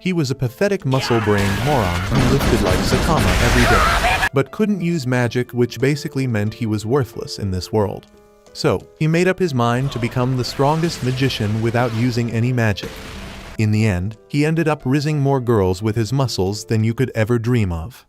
He was a pathetic muscle-brained moron who lifted like Saitama every day, but couldn't use magic, which basically meant he was worthless in this world. So, he made up his mind to become the strongest magician without using any magic. In the end, he ended up rizzing more girls with his muscles than you could ever dream of.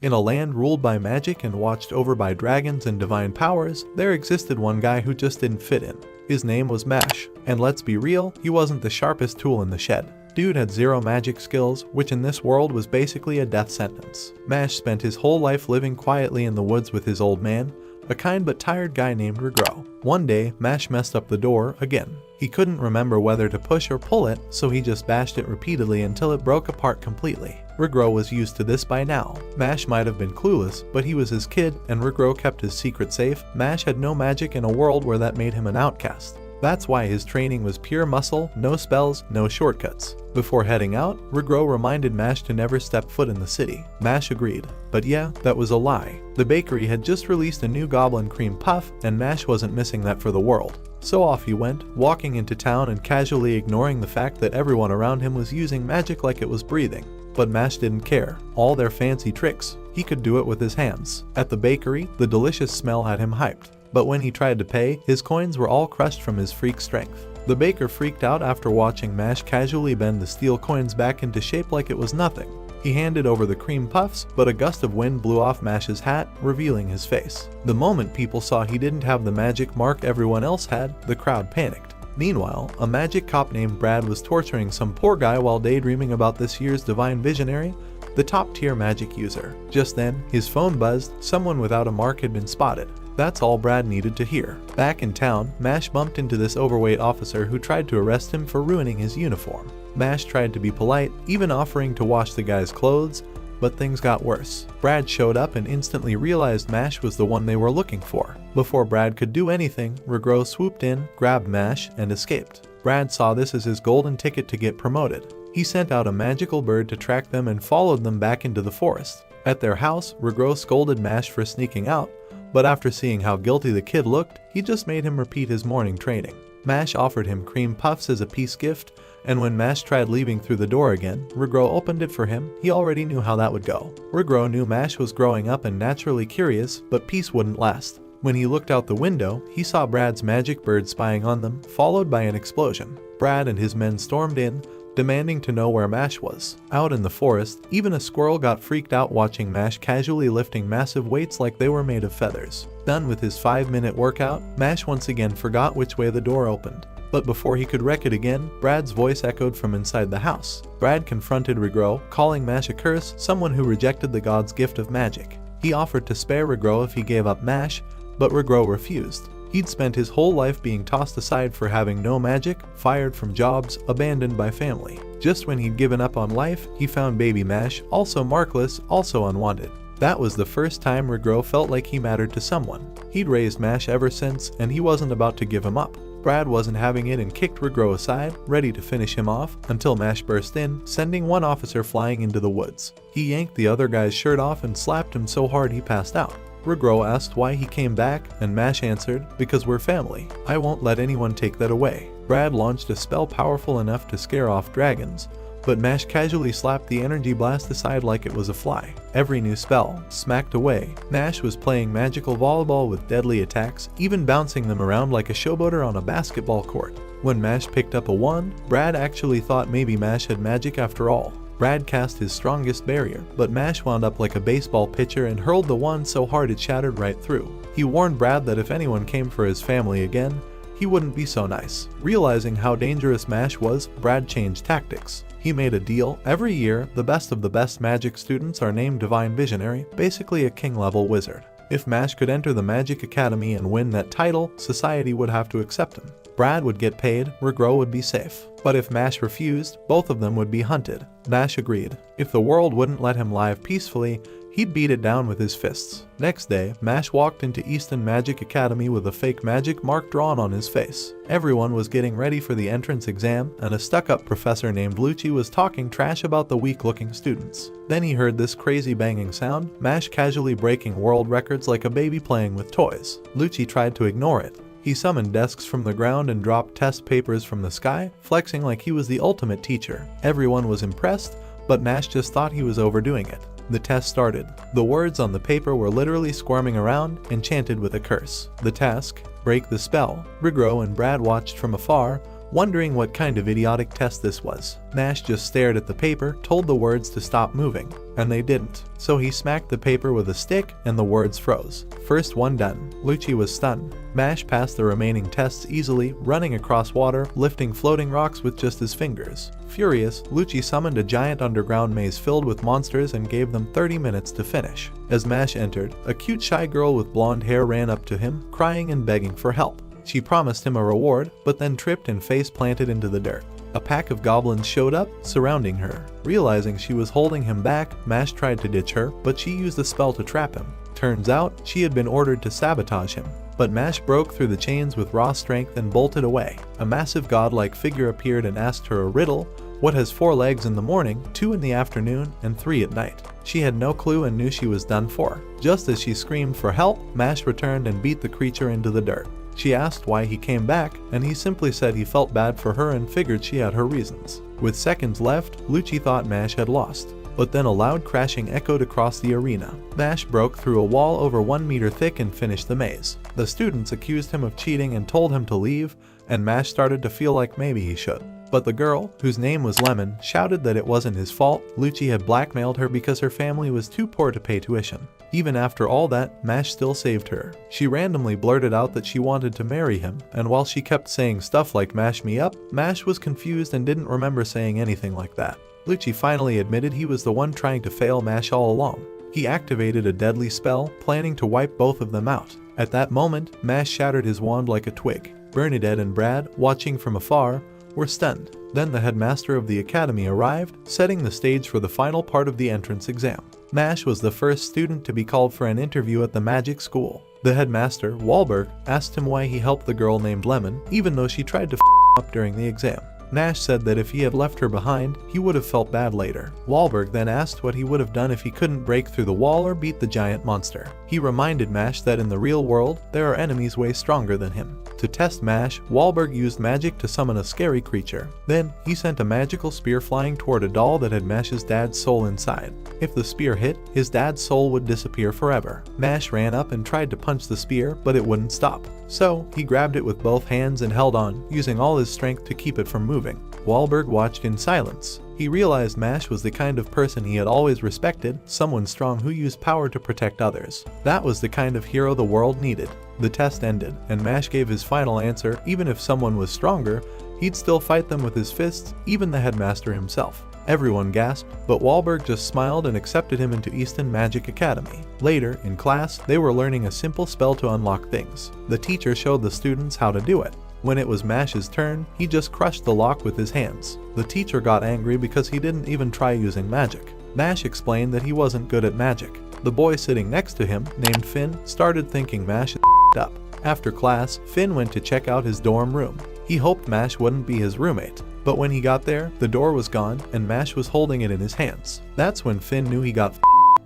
In a land ruled by magic and watched over by dragons and divine powers, there existed one guy who just didn't fit in. His name was Mashle, and let's be real, he wasn't the sharpest tool in the shed. Dude had zero magic skills, which in this world was basically a death sentence. Mashle spent his whole life living quietly in the woods with his old man, a kind but tired guy named Regro. One day, Mashle messed up the door again. He couldn't remember whether to push or pull it, so he just bashed it repeatedly until it broke apart completely. Regro was used to this by now. Mashle might have been clueless, but he was his kid, and Regro kept his secret safe. Mashle had no magic in a world where that made him an outcast. That's why his training was pure muscle, no spells, no shortcuts. Before heading out, Regro reminded Mashle to never step foot in the city. Mashle agreed. But yeah, that was a lie. The bakery had just released a new goblin cream puff, and Mashle wasn't missing that for the world. So off he went, walking into town and casually ignoring the fact that everyone around him was using magic like it was breathing. But Mashle didn't care. All their fancy tricks, he could do it with his hands. At the bakery, the delicious smell had him hyped. But when he tried to pay, his coins were all crushed from his freak strength. The baker freaked out after watching Mashle casually bend the steel coins back into shape like it was nothing. He handed over the cream puffs, but a gust of wind blew off Mashle's hat, revealing his face. The moment people saw he didn't have the magic mark everyone else had, the crowd panicked. Meanwhile, a magic cop named Brad was torturing some poor guy while daydreaming about this year's divine visionary, the top-tier magic user. Just then, his phone buzzed. Someone without a mark had been spotted. That's all Brad needed to hear. Back in town, Mashle bumped into this overweight officer who tried to arrest him for ruining his uniform. Mashle tried to be polite, even offering to wash the guy's clothes, but things got worse. Brad showed up and instantly realized Mashle was the one they were looking for. Before Brad could do anything, Regro swooped in, grabbed Mashle, and escaped. Brad saw this as his golden ticket to get promoted. He sent out a magical bird to track them and followed them back into the forest. At their house, Regro scolded Mashle for sneaking out, but after seeing how guilty the kid looked, he just made him repeat his morning training. Mashle offered him cream puffs as a peace gift, and when Mashle tried leaving through the door again, Regro opened it for him. He already knew how that would go. Regro knew Mashle was growing up and naturally curious, but peace wouldn't last. When he looked out the window, he saw Brad's magic bird spying on them, followed by an explosion. Brad and his men stormed in, demanding to know where Mashle was. Out in the forest, even a squirrel got freaked out watching Mashle casually lifting massive weights like they were made of feathers. Done with his 5-minute workout, Mashle once again forgot which way the door opened. But before he could wreck it again, Brad's voice echoed from inside the house. Brad confronted Regro, calling Mashle a curse, someone who rejected the god's gift of magic. He offered to spare Regro if he gave up Mashle, but Regro refused. He'd spent his whole life being tossed aside for having no magic, fired from jobs, abandoned by family. Just when he'd given up on life, he found baby Mashle, also markless, also unwanted. That was the first time Regro felt like he mattered to someone. He'd raised Mashle ever since, and he wasn't about to give him up. Brad wasn't having it and kicked Regro aside, ready to finish him off, until Mashle burst in, sending one officer flying into the woods. He yanked the other guy's shirt off and slapped him so hard he passed out. Regro asked why he came back, and Mashle answered, "Because we're family. I won't let anyone take that away." Brad launched a spell powerful enough to scare off dragons, but Mashle casually slapped the energy blast aside like it was a fly. Every new spell smacked away. Mashle was playing magical volleyball with deadly attacks, even bouncing them around like a showboater on a basketball court. When Mashle picked up a wand, Brad actually thought maybe Mashle had magic after all. Brad cast his strongest barrier, but Mashle wound up like a baseball pitcher and hurled the wand so hard it shattered right through. He warned Brad that if anyone came for his family again, he wouldn't be so nice. Realizing how dangerous Mashle was, Brad changed tactics. He made a deal. Every year, the best of the best magic students are named Divine Visionary, basically a king-level wizard. If Mashle could enter the Magic Academy and win that title, society would have to accept him. Brad would get paid, Regro would be safe. But if Mashle refused, both of them would be hunted. Mashle agreed. If the world wouldn't let him live peacefully, he'd beat it down with his fists. Next day, Mashle walked into Easton Magic Academy with a fake magic mark drawn on his face. Everyone was getting ready for the entrance exam, and a stuck-up professor named Lucci was talking trash about the weak-looking students. Then he heard this crazy banging sound, Mashle casually breaking world records like a baby playing with toys. Lucci tried to ignore it. He summoned desks from the ground and dropped test papers from the sky, flexing like he was the ultimate teacher. Everyone was impressed, but Mash just thought he was overdoing it. The test started. The words on the paper were literally squirming around, enchanted with a curse. The task: break the spell. Rigro and Brad watched from afar, wondering what kind of idiotic test this was. Mash just stared at the paper, told the words to stop moving, and they didn't. So he smacked the paper with a stick and the words froze. First one done. Lucci was stunned. Mash passed the remaining tests easily, running across water, lifting floating rocks with just his fingers. Furious, Lucci summoned a giant underground maze filled with monsters and gave them 30 minutes to finish. As Mash entered, a cute shy girl with blonde hair ran up to him, crying and begging for help. She promised him a reward, but then tripped and face planted into the dirt. A pack of goblins showed up, surrounding her. Realizing she was holding him back, Mash tried to ditch her, but she used a spell to trap him. Turns out, she had been ordered to sabotage him. But Mash broke through the chains with raw strength and bolted away. A massive godlike figure appeared and asked her a riddle: what has 4 legs in the morning, 2 in the afternoon, and 3 at night? She had no clue and knew she was done for. Just as she screamed for help, Mash returned and beat the creature into the dirt. She asked why he came back, and he simply said he felt bad for her and figured she had her reasons. With seconds left, Lucci thought Mash had lost. But then a loud crashing echoed across the arena. Mash broke through a wall over 1 meter thick and finished the maze. The students accused him of cheating and told him to leave, and Mash started to feel like maybe he should. But the girl, whose name was Lemon, shouted that it wasn't his fault. Lucci had blackmailed her because her family was too poor to pay tuition. Even after all that, Mash still saved her. She randomly blurted out that she wanted to marry him, and while she kept saying stuff like "mash me up," Mash was confused and didn't remember saying anything like that. Lucci finally admitted he was the one trying to fail Mash all along. He activated a deadly spell, planning to wipe both of them out. At that moment, Mash shattered his wand like a twig. Bernadette and Brad, watching from afar, were stunned. Then the headmaster of the academy arrived, setting the stage for the final part of the entrance exam. Mash was the first student to be called for an interview at the magic school. The headmaster, Wahlberg, asked him why he helped the girl named Lemon, even though she tried to up during the exam. Mash said that if he had left her behind, he would have felt bad later. Wahlberg then asked what he would have done if he couldn't break through the wall or beat the giant monster. He reminded Mash that in the real world, there are enemies way stronger than him. To test Mash, Wahlberg used magic to summon a scary creature. Then, he sent a magical spear flying toward a doll that had Mash's dad's soul inside. If the spear hit, his dad's soul would disappear forever. Mash ran up and tried to punch the spear, but it wouldn't stop. So, he grabbed it with both hands and held on, using all his strength to keep it from moving. Wahlberg watched in silence. He realized Mash was the kind of person he had always respected, someone strong who used power to protect others. That was the kind of hero the world needed. The test ended, and Mash gave his final answer: even if someone was stronger, he'd still fight them with his fists, even the headmaster himself. Everyone gasped, but Wahlberg just smiled and accepted him into Easton Magic Academy. Later, in class, they were learning a simple spell to unlock things. The teacher showed the students how to do it. When it was Mash's turn, he just crushed the lock with his hands. The teacher got angry because he didn't even try using magic. Mash explained that he wasn't good at magic. The boy sitting next to him, named Finn, started thinking Mash up. After class, Finn went to check out his dorm room. He hoped Mash wouldn't be his roommate. But when he got there, the door was gone and Mash was holding it in his hands. That's when Finn knew he got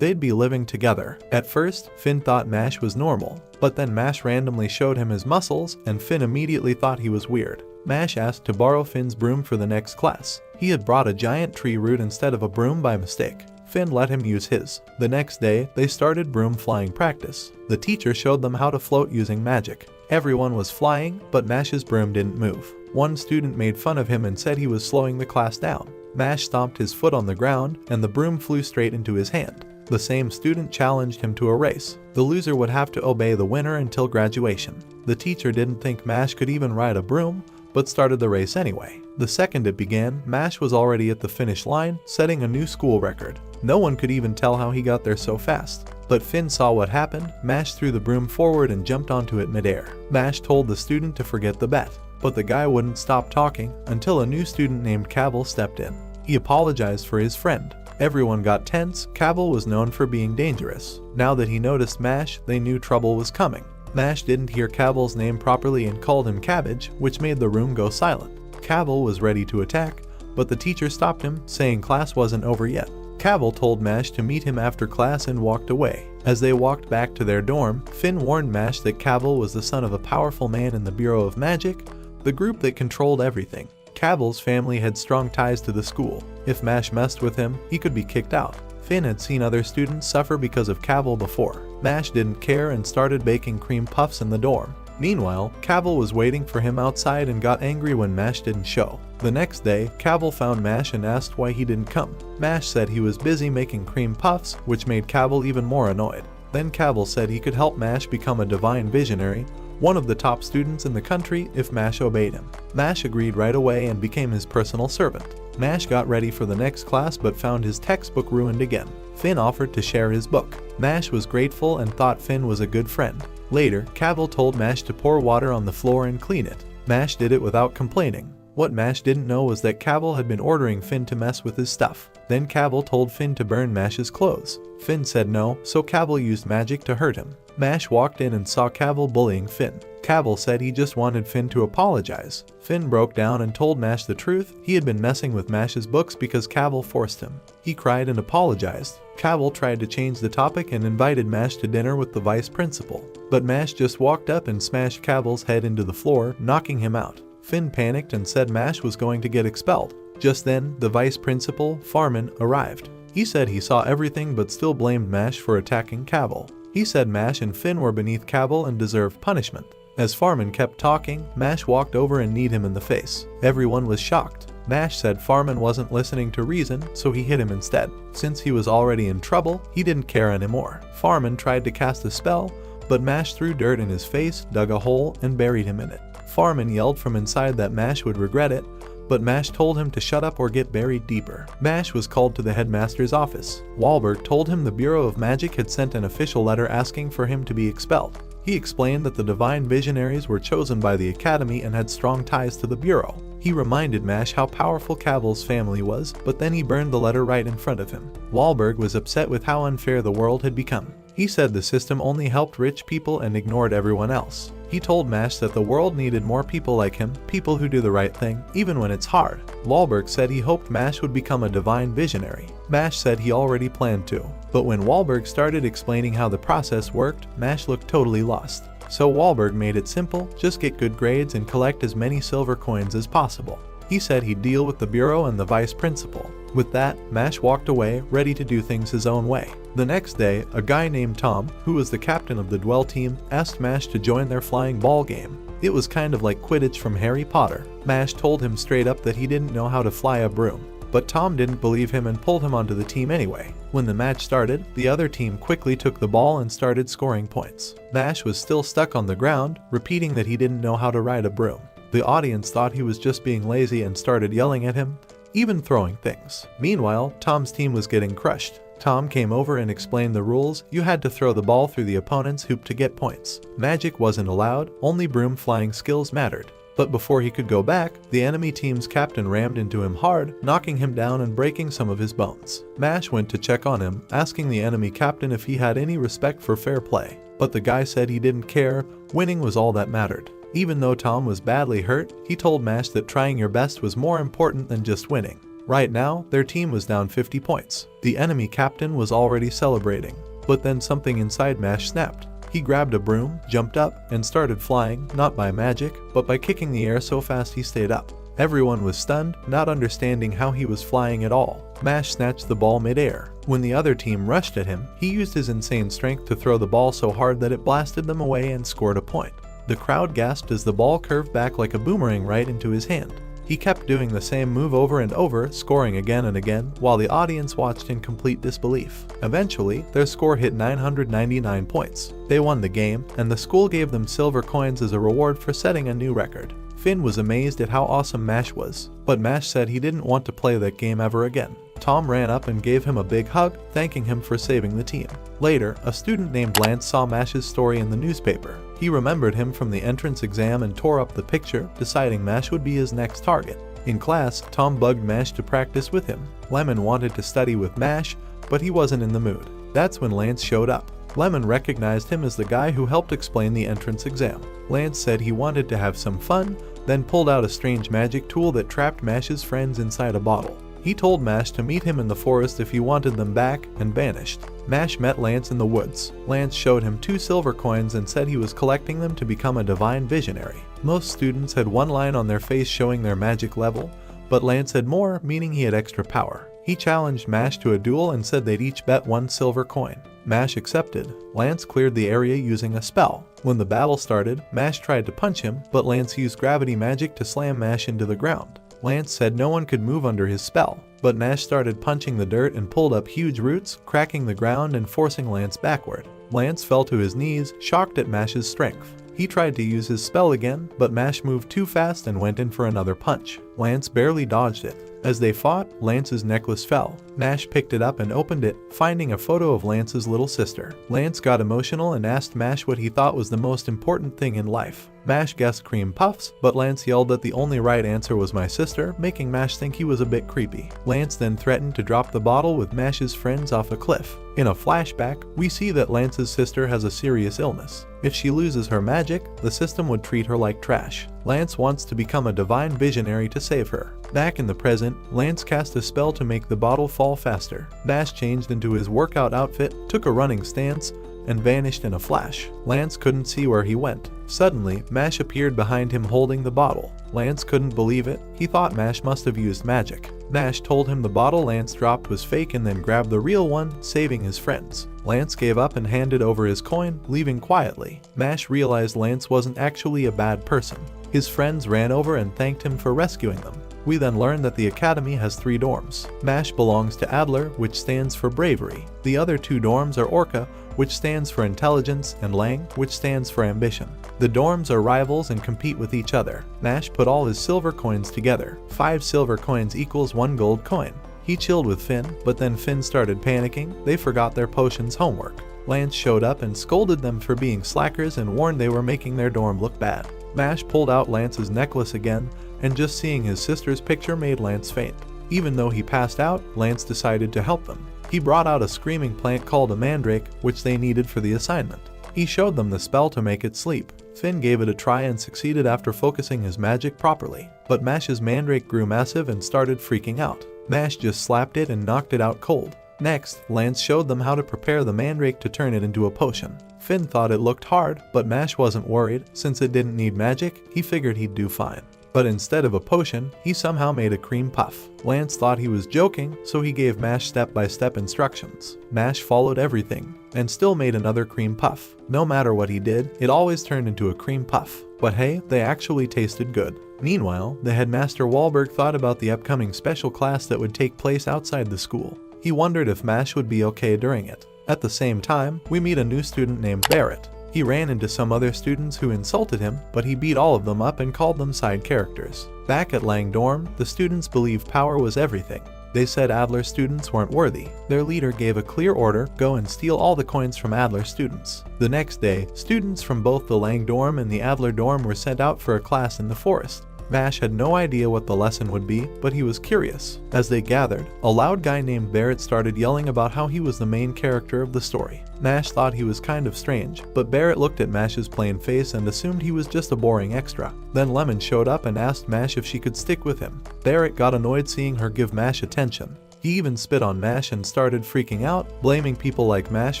they'd be living together. At first, Finn thought Mash was normal, but then Mash randomly showed him his muscles and Finn immediately thought he was weird. Mash asked to borrow Finn's broom for the next class. He had brought a giant tree root instead of a broom by mistake. Finn let him use his. The next day, they started broom flying practice. The teacher showed them how to float using magic. Everyone was flying, but Mash's broom didn't move. One student made fun of him and said he was slowing the class down. Mash stomped his foot on the ground, and the broom flew straight into his hand. The same student challenged him to a race. The loser would have to obey the winner until graduation. The teacher didn't think Mash could even ride a broom, but started the race anyway. The second it began, Mash was already at the finish line, setting a new school record. No one could even tell how he got there so fast. But Finn saw what happened. Mash threw the broom forward and jumped onto it midair. Mash told the student to forget the bet. But the guy wouldn't stop talking until a new student named Cavill stepped in. He apologized for his friend. Everyone got tense. Cavill was known for being dangerous. Now that he noticed Mash, they knew trouble was coming. Mash didn't hear Cavill's name properly and called him Cabbage, which made the room go silent. Cavill was ready to attack, but the teacher stopped him, saying class wasn't over yet. Cavill told Mash to meet him after class and walked away. As they walked back to their dorm, Finn warned Mash that Cavil was the son of a powerful man in the Bureau of Magic, the group that controlled everything. Cavil's family had strong ties to the school. If Mash messed with him, he could be kicked out. Finn had seen other students suffer because of Cavil before. Mash didn't care and started baking cream puffs in the dorm. Meanwhile, Cavil was waiting for him outside and got angry when Mash didn't show. The next day, Cavil found Mash and asked why he didn't come. Mash said he was busy making cream puffs, which made Cavil even more annoyed. Then Cavil said he could help Mash become a divine visionary, one of the top students in the country, if Mash obeyed him. Mash agreed right away and became his personal servant. Mash got ready for the next class but found his textbook ruined again. Finn offered to share his book. Mash was grateful and thought Finn was a good friend. Later, Cavil told Mash to pour water on the floor and clean it. Mash did it without complaining. What Mash didn't know was that Cavil had been ordering Finn to mess with his stuff. Then Cavil told Finn to burn Mash's clothes. Finn said no, so Cavil used magic to hurt him. Mash walked in and saw Cavil bullying Finn. Cavil said he just wanted Finn to apologize. Finn broke down and told Mash the truth. He had been messing with Mash's books because Cavil forced him. He cried and apologized. Cavil tried to change the topic and invited Mash to dinner with the vice principal. But Mash just walked up and smashed Cavil's head into the floor, knocking him out. Finn panicked and said Mash was going to get expelled. Just then, the vice principal, Farman, arrived. He said he saw everything but still blamed Mash for attacking Cavil. He said Mash and Finn were beneath Cavil and deserved punishment. As Farman kept talking, Mash walked over and kneed him in the face. Everyone was shocked. Mash said Farman wasn't listening to reason, so he hit him instead. Since he was already in trouble, he didn't care anymore. Farman tried to cast a spell, but Mash threw dirt in his face, dug a hole, and buried him in it. Farman yelled from inside that Mash would regret it, but Mash told him to shut up or get buried deeper. Mash was called to the headmaster's office. Wahlberg told him the Bureau of Magic had sent an official letter asking for him to be expelled. He explained that the Divine Visionaries were chosen by the Academy and had strong ties to the Bureau. He reminded Mash how powerful Cavil's family was, but then he burned the letter right in front of him. Wahlberg was upset with how unfair the world had become. He said the system only helped rich people and ignored everyone else. He told Mash that the world needed more people like him, people who do the right thing, even when it's hard. Wahlberg said he hoped Mash would become a divine visionary. Mash said he already planned to. But when Wahlberg started explaining how the process worked, Mash looked totally lost. So Wahlberg made it simple, just get good grades and collect as many silver coins as possible. He said he'd deal with the bureau and the vice principal. With that, Mash walked away, ready to do things his own way. The next day, a guy named Tom, who was the captain of the Dwell team, asked Mash to join their flying ball game. It was kind of like Quidditch from Harry Potter. Mash told him straight up that he didn't know how to fly a broom. But Tom didn't believe him and pulled him onto the team anyway. When the match started, the other team quickly took the ball and started scoring points. Mash was still stuck on the ground, repeating that he didn't know how to ride a broom. The audience thought he was just being lazy and started yelling at him, even throwing things. Meanwhile, Tom's team was getting crushed. Tom came over and explained the rules. You had to throw the ball through the opponent's hoop to get points. Magic wasn't allowed, only broom flying skills mattered. But before he could go back, the enemy team's captain rammed into him hard, knocking him down and breaking some of his bones. Mash went to check on him, asking the enemy captain if he had any respect for fair play. But the guy said he didn't care, winning was all that mattered. Even though Tom was badly hurt, he told Mash that trying your best was more important than just winning. Right now, their team was down 50 points. The enemy captain was already celebrating. But then something inside Mash snapped. He grabbed a broom, jumped up, and started flying, not by magic, but by kicking the air so fast he stayed up. Everyone was stunned, not understanding how he was flying at all. Mash snatched the ball mid-air. When the other team rushed at him, he used his insane strength to throw the ball so hard that it blasted them away and scored a point. The crowd gasped as the ball curved back like a boomerang right into his hand. He kept doing the same move over and over, scoring again and again, while the audience watched in complete disbelief. Eventually, their score hit 999 points. They won the game, and the school gave them silver coins as a reward for setting a new record. Finn was amazed at how awesome Mash was, but Mash said he didn't want to play that game ever again. Tom ran up and gave him a big hug, thanking him for saving the team. Later, a student named Lance saw Mash's story in the newspaper. He remembered him from the entrance exam and tore up the picture, deciding Mash would be his next target. In class, Tom bugged Mash to practice with him. Lemon wanted to study with Mash, but he wasn't in the mood. That's when Lance showed up. Lemon recognized him as the guy who helped explain the entrance exam. Lance said he wanted to have some fun, then pulled out a strange magic tool that trapped Mash's friends inside a bottle. He told Mash to meet him in the forest if he wanted them back, and vanished. Mash met Lance in the woods. Lance showed him 2 silver coins and said he was collecting them to become a divine visionary. Most students had one line on their face showing their magic level, but Lance had more, meaning he had extra power. He challenged Mash to a duel and said they'd each bet 1 silver coin. Mash accepted. Lance cleared the area using a spell. When the battle started, Mash tried to punch him, but Lance used gravity magic to slam Mash into the ground. Lance said no one could move under his spell, but Mash started punching the dirt and pulled up huge roots, cracking the ground and forcing Lance backward. Lance fell to his knees, shocked at Mash's strength. He tried to use his spell again, but Mash moved too fast and went in for another punch. Lance barely dodged it. As they fought, Lance's necklace fell. Mash picked it up and opened it, finding a photo of Lance's little sister. Lance got emotional and asked Mash what he thought was the most important thing in life. Mash guessed cream puffs, but Lance yelled that the only right answer was my sister, making Mash think he was a bit creepy. Lance then threatened to drop the bottle with Mash's friends off a cliff. In a flashback, we see that Lance's sister has a serious illness. If she loses her magic, the system would treat her like trash. Lance wants to become a divine visionary to save her. Back in the present, Lance cast a spell to make the bottle fall faster. Mash changed into his workout outfit, took a running stance, and vanished in a flash. Lance couldn't see where he went. Suddenly, Mash appeared behind him holding the bottle. Lance couldn't believe it. He thought Mash must have used magic. Mash told him the bottle Lance dropped was fake and then grabbed the real one, saving his friends. Lance gave up and handed over his coin, leaving quietly. Mash realized Lance wasn't actually a bad person. His friends ran over and thanked him for rescuing them. We then learn that the academy has 3 dorms. Mash belongs to Adler, which stands for bravery. The other 2 dorms are Orca, which stands for intelligence, and Lang, which stands for ambition. The dorms are rivals and compete with each other. Mash put all his silver coins together. 5 silver coins equals 1 gold coin. He chilled with Finn, but then Finn started panicking. They forgot their potions homework. Lance showed up and scolded them for being slackers and warned they were making their dorm look bad. Mash pulled out Lance's necklace again, and just seeing his sister's picture made Lance faint. Even though he passed out, Lance decided to help them. He brought out a screaming plant called a mandrake, which they needed for the assignment. He showed them the spell to make it sleep. Finn gave it a try and succeeded after focusing his magic properly. But Mash's mandrake grew massive and started freaking out. Mash just slapped it and knocked it out cold. Next, Lance showed them how to prepare the mandrake to turn it into a potion. Finn thought it looked hard, but Mash wasn't worried. Since it didn't need magic, he figured he'd do fine. But instead of a potion, he somehow made a cream puff. Lance thought he was joking, so he gave Mash step-by-step instructions. Mash followed everything, and still made another cream puff. No matter what he did, it always turned into a cream puff. But hey, they actually tasted good. Meanwhile, the headmaster Wahlberg thought about the upcoming special class that would take place outside the school. He wondered if Mash would be okay during it. At the same time, we meet a new student named Barrett. He ran into some other students who insulted him, but he beat all of them up and called them side characters. Back at Lang Dorm, the students believed power was everything. They said Adler students weren't worthy. Their leader gave a clear order, go and steal all the coins from Adler students. The next day, students from both the Lang Dorm and the Adler Dorm were sent out for a class in the forest. Mash had no idea what the lesson would be, but he was curious. As they gathered, a loud guy named Barrett started yelling about how he was the main character of the story. Mash thought he was kind of strange, but Barrett looked at Mash's plain face and assumed he was just a boring extra. Then Lemon showed up and asked Mash if she could stick with him. Barrett got annoyed seeing her give Mash attention. He even spit on Mash and started freaking out, blaming people like Mash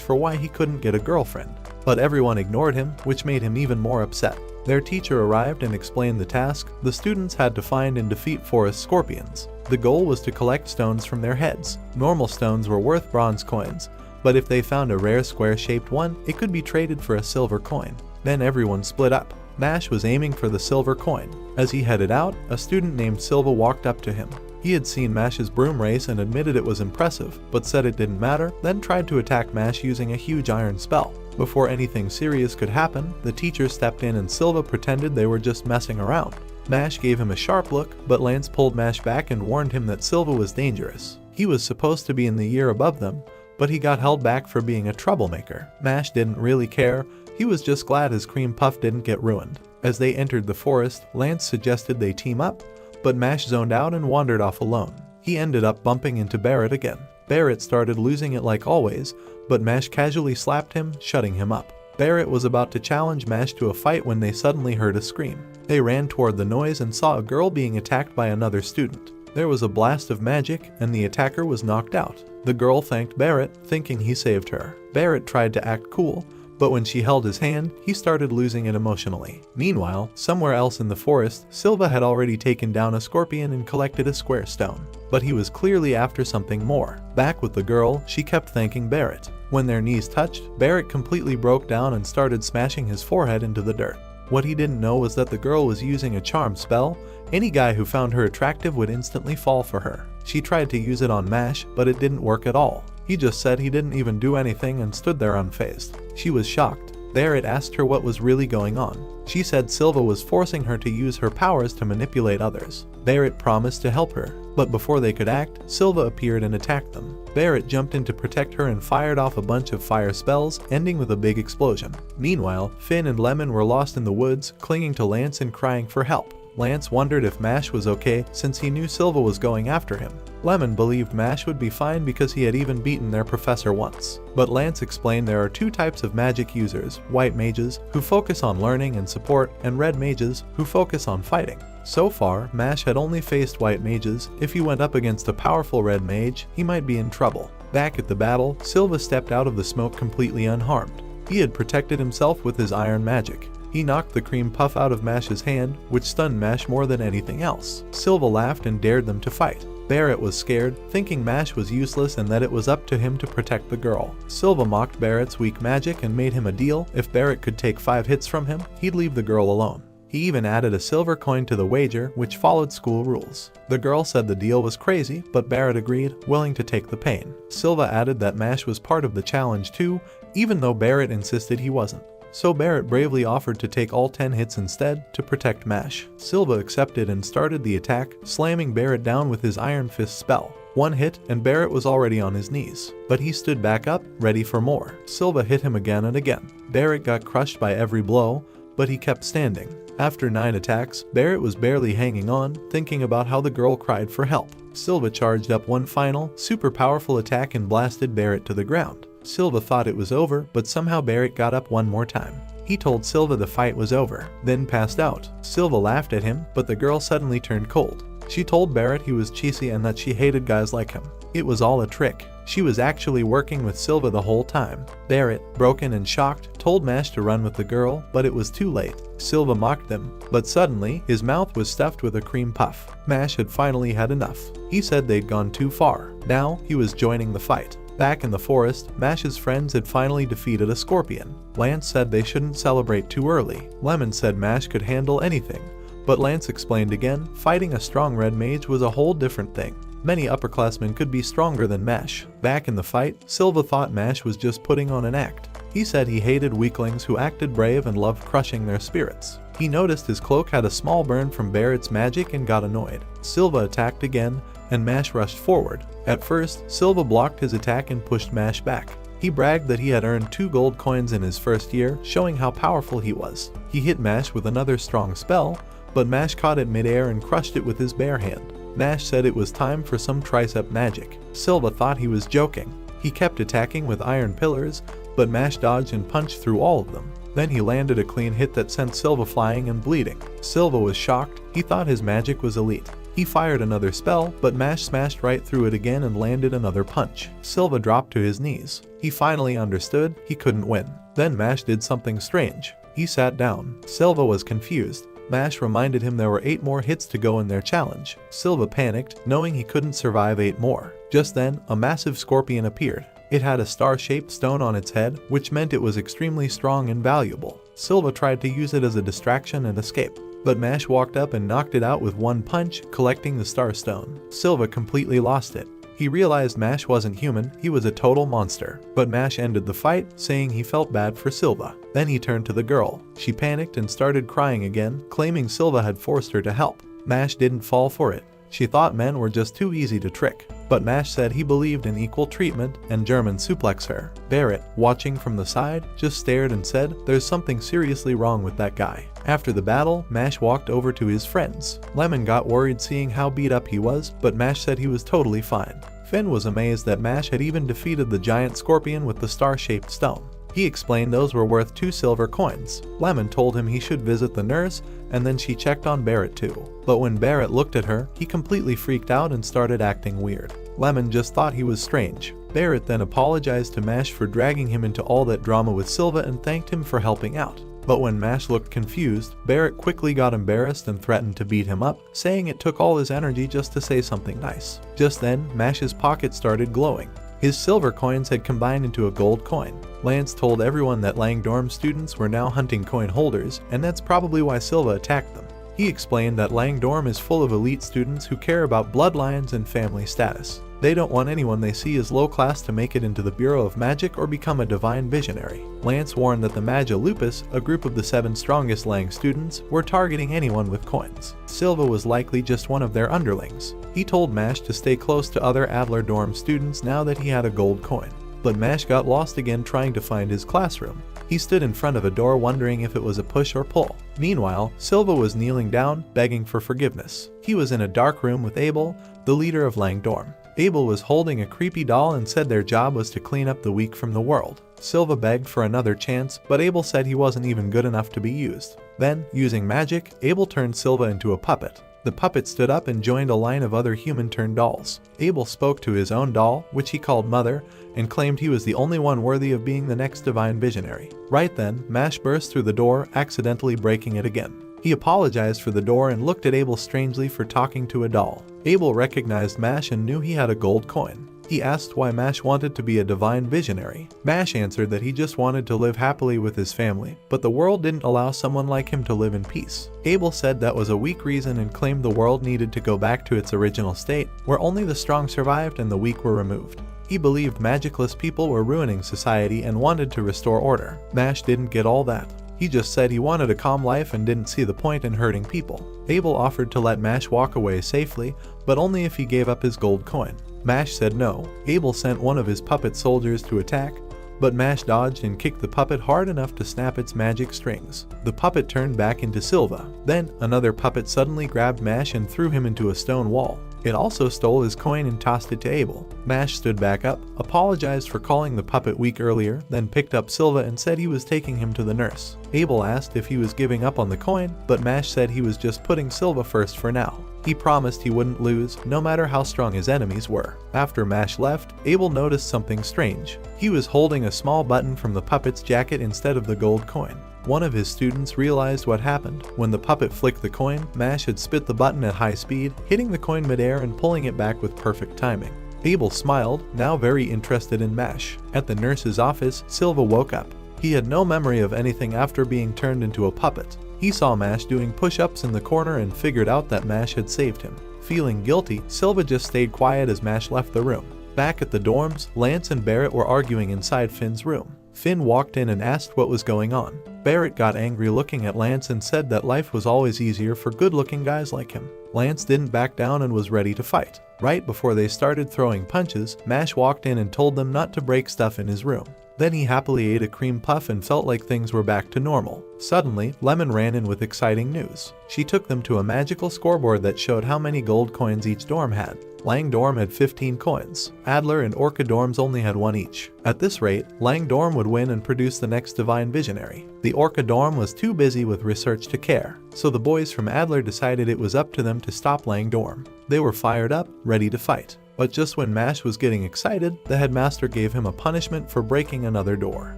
for why he couldn't get a girlfriend. But everyone ignored him, which made him even more upset. Their teacher arrived and explained the task. The students had to find and defeat forest scorpions. The goal was to collect stones from their heads. Normal stones were worth bronze coins, but if they found a rare square-shaped one, it could be traded for a silver coin. Then everyone split up. Mash was aiming for the silver coin. As he headed out, a student named Silva walked up to him. He had seen Mash's broom race and admitted it was impressive, but said it didn't matter, then tried to attack Mash using a huge iron spell. Before anything serious could happen, the teacher stepped in and Silva pretended they were just messing around. Mash gave him a sharp look, but Lance pulled Mash back and warned him that Silva was dangerous. He was supposed to be in the year above them, but he got held back for being a troublemaker. Mash didn't really care, he was just glad his cream puff didn't get ruined. As they entered the forest, Lance suggested they team up, but Mash zoned out and wandered off alone. He ended up bumping into Barrett again. Barrett started losing it like always, but Mash casually slapped him, shutting him up. Barrett was about to challenge Mash to a fight when they suddenly heard a scream. They ran toward the noise and saw a girl being attacked by another student. There was a blast of magic, and the attacker was knocked out. The girl thanked Barrett, thinking he saved her. Barrett tried to act cool, but when she held his hand, he started losing it emotionally. Meanwhile, somewhere else in the forest, Silva had already taken down a scorpion and collected a square stone. But he was clearly after something more. Back with the girl, she kept thanking Barrett. When their knees touched, Barrett completely broke down and started smashing his forehead into the dirt. What he didn't know was that the girl was using a charm spell. Any guy who found her attractive would instantly fall for her. She tried to use it on Mash, but it didn't work at all. He just said he didn't even do anything and stood there unfazed. She was shocked. Barrett asked her what was really going on. She said Silva was forcing her to use her powers to manipulate others. Barrett promised to help her, but before they could act, Silva appeared and attacked them. Barrett jumped in to protect her and fired off a bunch of fire spells, ending with a big explosion. Meanwhile, Finn and Lemon were lost in the woods, clinging to Lance and crying for help. Lance wondered if Mash was okay since he knew Silva was going after him. Lemon believed Mash would be fine because he had even beaten their professor once. But Lance explained there are two types of magic users: white mages, who focus on learning and support, and red mages, who focus on fighting. So far, Mash had only faced white mages. If he went up against a powerful red mage, he might be in trouble. Back at the battle, Silva stepped out of the smoke completely unharmed. He had protected himself with his iron magic. He knocked the cream puff out of Mash's hand, which stunned Mash more than anything else. Silva laughed and dared them to fight. Barrett was scared, thinking Mash was useless and that it was up to him to protect the girl. Silva mocked Barrett's weak magic and made him a deal: if Barrett could take 5 hits from him, he'd leave the girl alone. He even added a silver coin to the wager, which followed school rules. The girl said the deal was crazy, but Barrett agreed, willing to take the pain. Silva added that Mash was part of the challenge too, even though Barrett insisted he wasn't. So Barrett bravely offered to take all 10 hits instead, to protect Mash. Silva accepted and started the attack, slamming Barrett down with his Iron Fist spell. 1 hit, and Barrett was already on his knees. But he stood back up, ready for more. Silva hit him again and again. Barrett got crushed by every blow, but he kept standing. After 9 attacks, Barrett was barely hanging on, thinking about how the girl cried for help. Silva charged up one final, super powerful attack and blasted Barrett to the ground. Silva thought it was over, but somehow Barrett got up one more time. He told Silva the fight was over, then passed out. Silva laughed at him, but the girl suddenly turned cold. She told Barrett he was cheesy and that she hated guys like him. It was all a trick. She was actually working with Silva the whole time. Barrett, broken and shocked, told Mash to run with the girl, but it was too late. Silva mocked them, but suddenly, his mouth was stuffed with a cream puff. Mash had finally had enough. He said they'd gone too far. Now, he was joining the fight. Back in the forest, Mash's friends had finally defeated a scorpion. Lance said they shouldn't celebrate too early. Lemon said Mash could handle anything. But Lance explained again, fighting a strong red mage was a whole different thing. Many upperclassmen could be stronger than Mash. Back in the fight, Silva thought Mash was just putting on an act. He said he hated weaklings who acted brave and loved crushing their spirits. He noticed his cloak had a small burn from Barrett's magic and got annoyed. Silva attacked again, and Mash rushed forward. At first, Silva blocked his attack and pushed Mash back. He bragged that he had earned 2 gold coins in his first year, showing how powerful he was. He hit Mash with another strong spell, but Mash caught it midair and crushed it with his bare hand. Mash said it was time for some tricep magic. Silva thought he was joking. He kept attacking with iron pillars, but Mash dodged and punched through all of them. Then he landed a clean hit that sent Silva flying and bleeding. Silva was shocked. He thought his magic was elite. He fired another spell, but Mash smashed right through it again and landed another punch. Silva dropped to his knees. He finally understood he couldn't win. Then Mash did something strange. He sat down. Silva was confused. Mash reminded him there were 8 more hits to go in their challenge. Silva panicked, knowing he couldn't survive 8 more. Just then, a massive scorpion appeared. It had a star-shaped stone on its head, which meant it was extremely strong and valuable. Silva tried to use it as a distraction and escape, but Mash walked up and knocked it out with one punch, collecting the star stone. Silva completely lost it. He realized Mash wasn't human, he was a total monster. But Mash ended the fight, saying he felt bad for Silva. Then he turned to the girl. She panicked and started crying again, claiming Silva had forced her to help. Mash didn't fall for it. She thought men were just too easy to trick. But Mash said he believed in equal treatment and German suplex her. Barrett, watching from the side, just stared and said, "There's something seriously wrong with that guy." After the battle, Mash walked over to his friends. Lemon got worried seeing how beat up he was, but Mash said he was totally fine. Finn was amazed that Mash had even defeated the giant scorpion with the star-shaped stone. He explained those were worth 2 silver coins. Lemon told him he should visit the nurse, and then she checked on Barrett too. But when Barrett looked at her, he completely freaked out and started acting weird. Lemon just thought he was strange. Barrett then apologized to Mash for dragging him into all that drama with Silva and thanked him for helping out. But when Mash looked confused, Barrett quickly got embarrassed and threatened to beat him up, saying it took all his energy just to say something nice. Just then, Mash's pocket started glowing. His silver coins had combined into a gold coin. Lance told everyone that Langdorm students were now hunting coin holders, and that's probably why Silva attacked them. He explained that Langdorm is full of elite students who care about bloodlines and family status. They don't want anyone they see as low class to make it into the Bureau of Magic or become a divine visionary. Lance warned that the Magia Lupus, a group of the 7 strongest Lang students, were targeting anyone with coins. Silva was likely just one of their underlings. He told Mash to stay close to other Adler dorm students now that he had a gold coin. But Mash got lost again trying to find his classroom. He stood in front of a door wondering if it was a push or pull. Meanwhile, Silva was kneeling down, begging for forgiveness. He was in a dark room with Abel, the leader of Langdorm. Abel was holding a creepy doll and said their job was to clean up the weak from the world. Silva begged for another chance, but Abel said he wasn't even good enough to be used. Then, using magic, Abel turned Silva into a puppet. The puppet stood up and joined a line of other human-turned dolls. Abel spoke to his own doll, which he called Mother, and claimed he was the only one worthy of being the next divine visionary. Right then, Mash burst through the door, accidentally breaking it again. He apologized for the door and looked at Abel strangely for talking to a doll. Abel recognized Mash and knew he had a gold coin. He asked why Mash wanted to be a divine visionary. Mash answered that he just wanted to live happily with his family, but the world didn't allow someone like him to live in peace. Abel said that was a weak reason and claimed the world needed to go back to its original state, where only the strong survived and the weak were removed. He believed magicless people were ruining society and wanted to restore order. Mash didn't get all that. He just said he wanted a calm life and didn't see the point in hurting people. Abel offered to let Mash walk away safely, but only if he gave up his gold coin. Mash said no. Abel sent one of his puppet soldiers to attack, but Mash dodged and kicked the puppet hard enough to snap its magic strings. The puppet turned back into Silva. Then, another puppet suddenly grabbed Mash and threw him into a stone wall. It also stole his coin and tossed it to Abel. Mash stood back up, apologized for calling the puppet weak earlier, then picked up Silva and said he was taking him to the nurse. Abel asked if he was giving up on the coin, but Mash said he was just putting Silva first for now. He promised he wouldn't lose, no matter how strong his enemies were. After Mash left, Abel noticed something strange. He was holding a small button from the puppet's jacket instead of the gold coin. One of his students realized what happened. When the puppet flicked the coin, Mash had spit the button at high speed, hitting the coin midair and pulling it back with perfect timing. Abel smiled, now very interested in Mash. At the nurse's office, Silva woke up. He had no memory of anything after being turned into a puppet. He saw Mash doing push-ups in the corner and figured out that Mash had saved him. Feeling guilty, Silva just stayed quiet as Mash left the room. Back at the dorms, Lance and Barrett were arguing inside Finn's room. Finn walked in and asked what was going on. Barrett got angry looking at Lance and said that life was always easier for good-looking guys like him. Lance didn't back down and was ready to fight. Right before they started throwing punches, Mash walked in and told them not to break stuff in his room. Then he happily ate a cream puff and felt like things were back to normal. Suddenly, Lemon ran in with exciting news. She took them to a magical scoreboard that showed how many gold coins each dorm had. Lang Dorm had 15 coins. Adler and Orca dorms only had 1 each. At this rate, Lang Dorm would win and produce the next divine visionary. The Orca dorm was too busy with research to care, so the boys from Adler decided it was up to them to stop Lang Dorm. They were fired up, ready to fight. But just when Mash was getting excited, the headmaster gave him a punishment for breaking another door.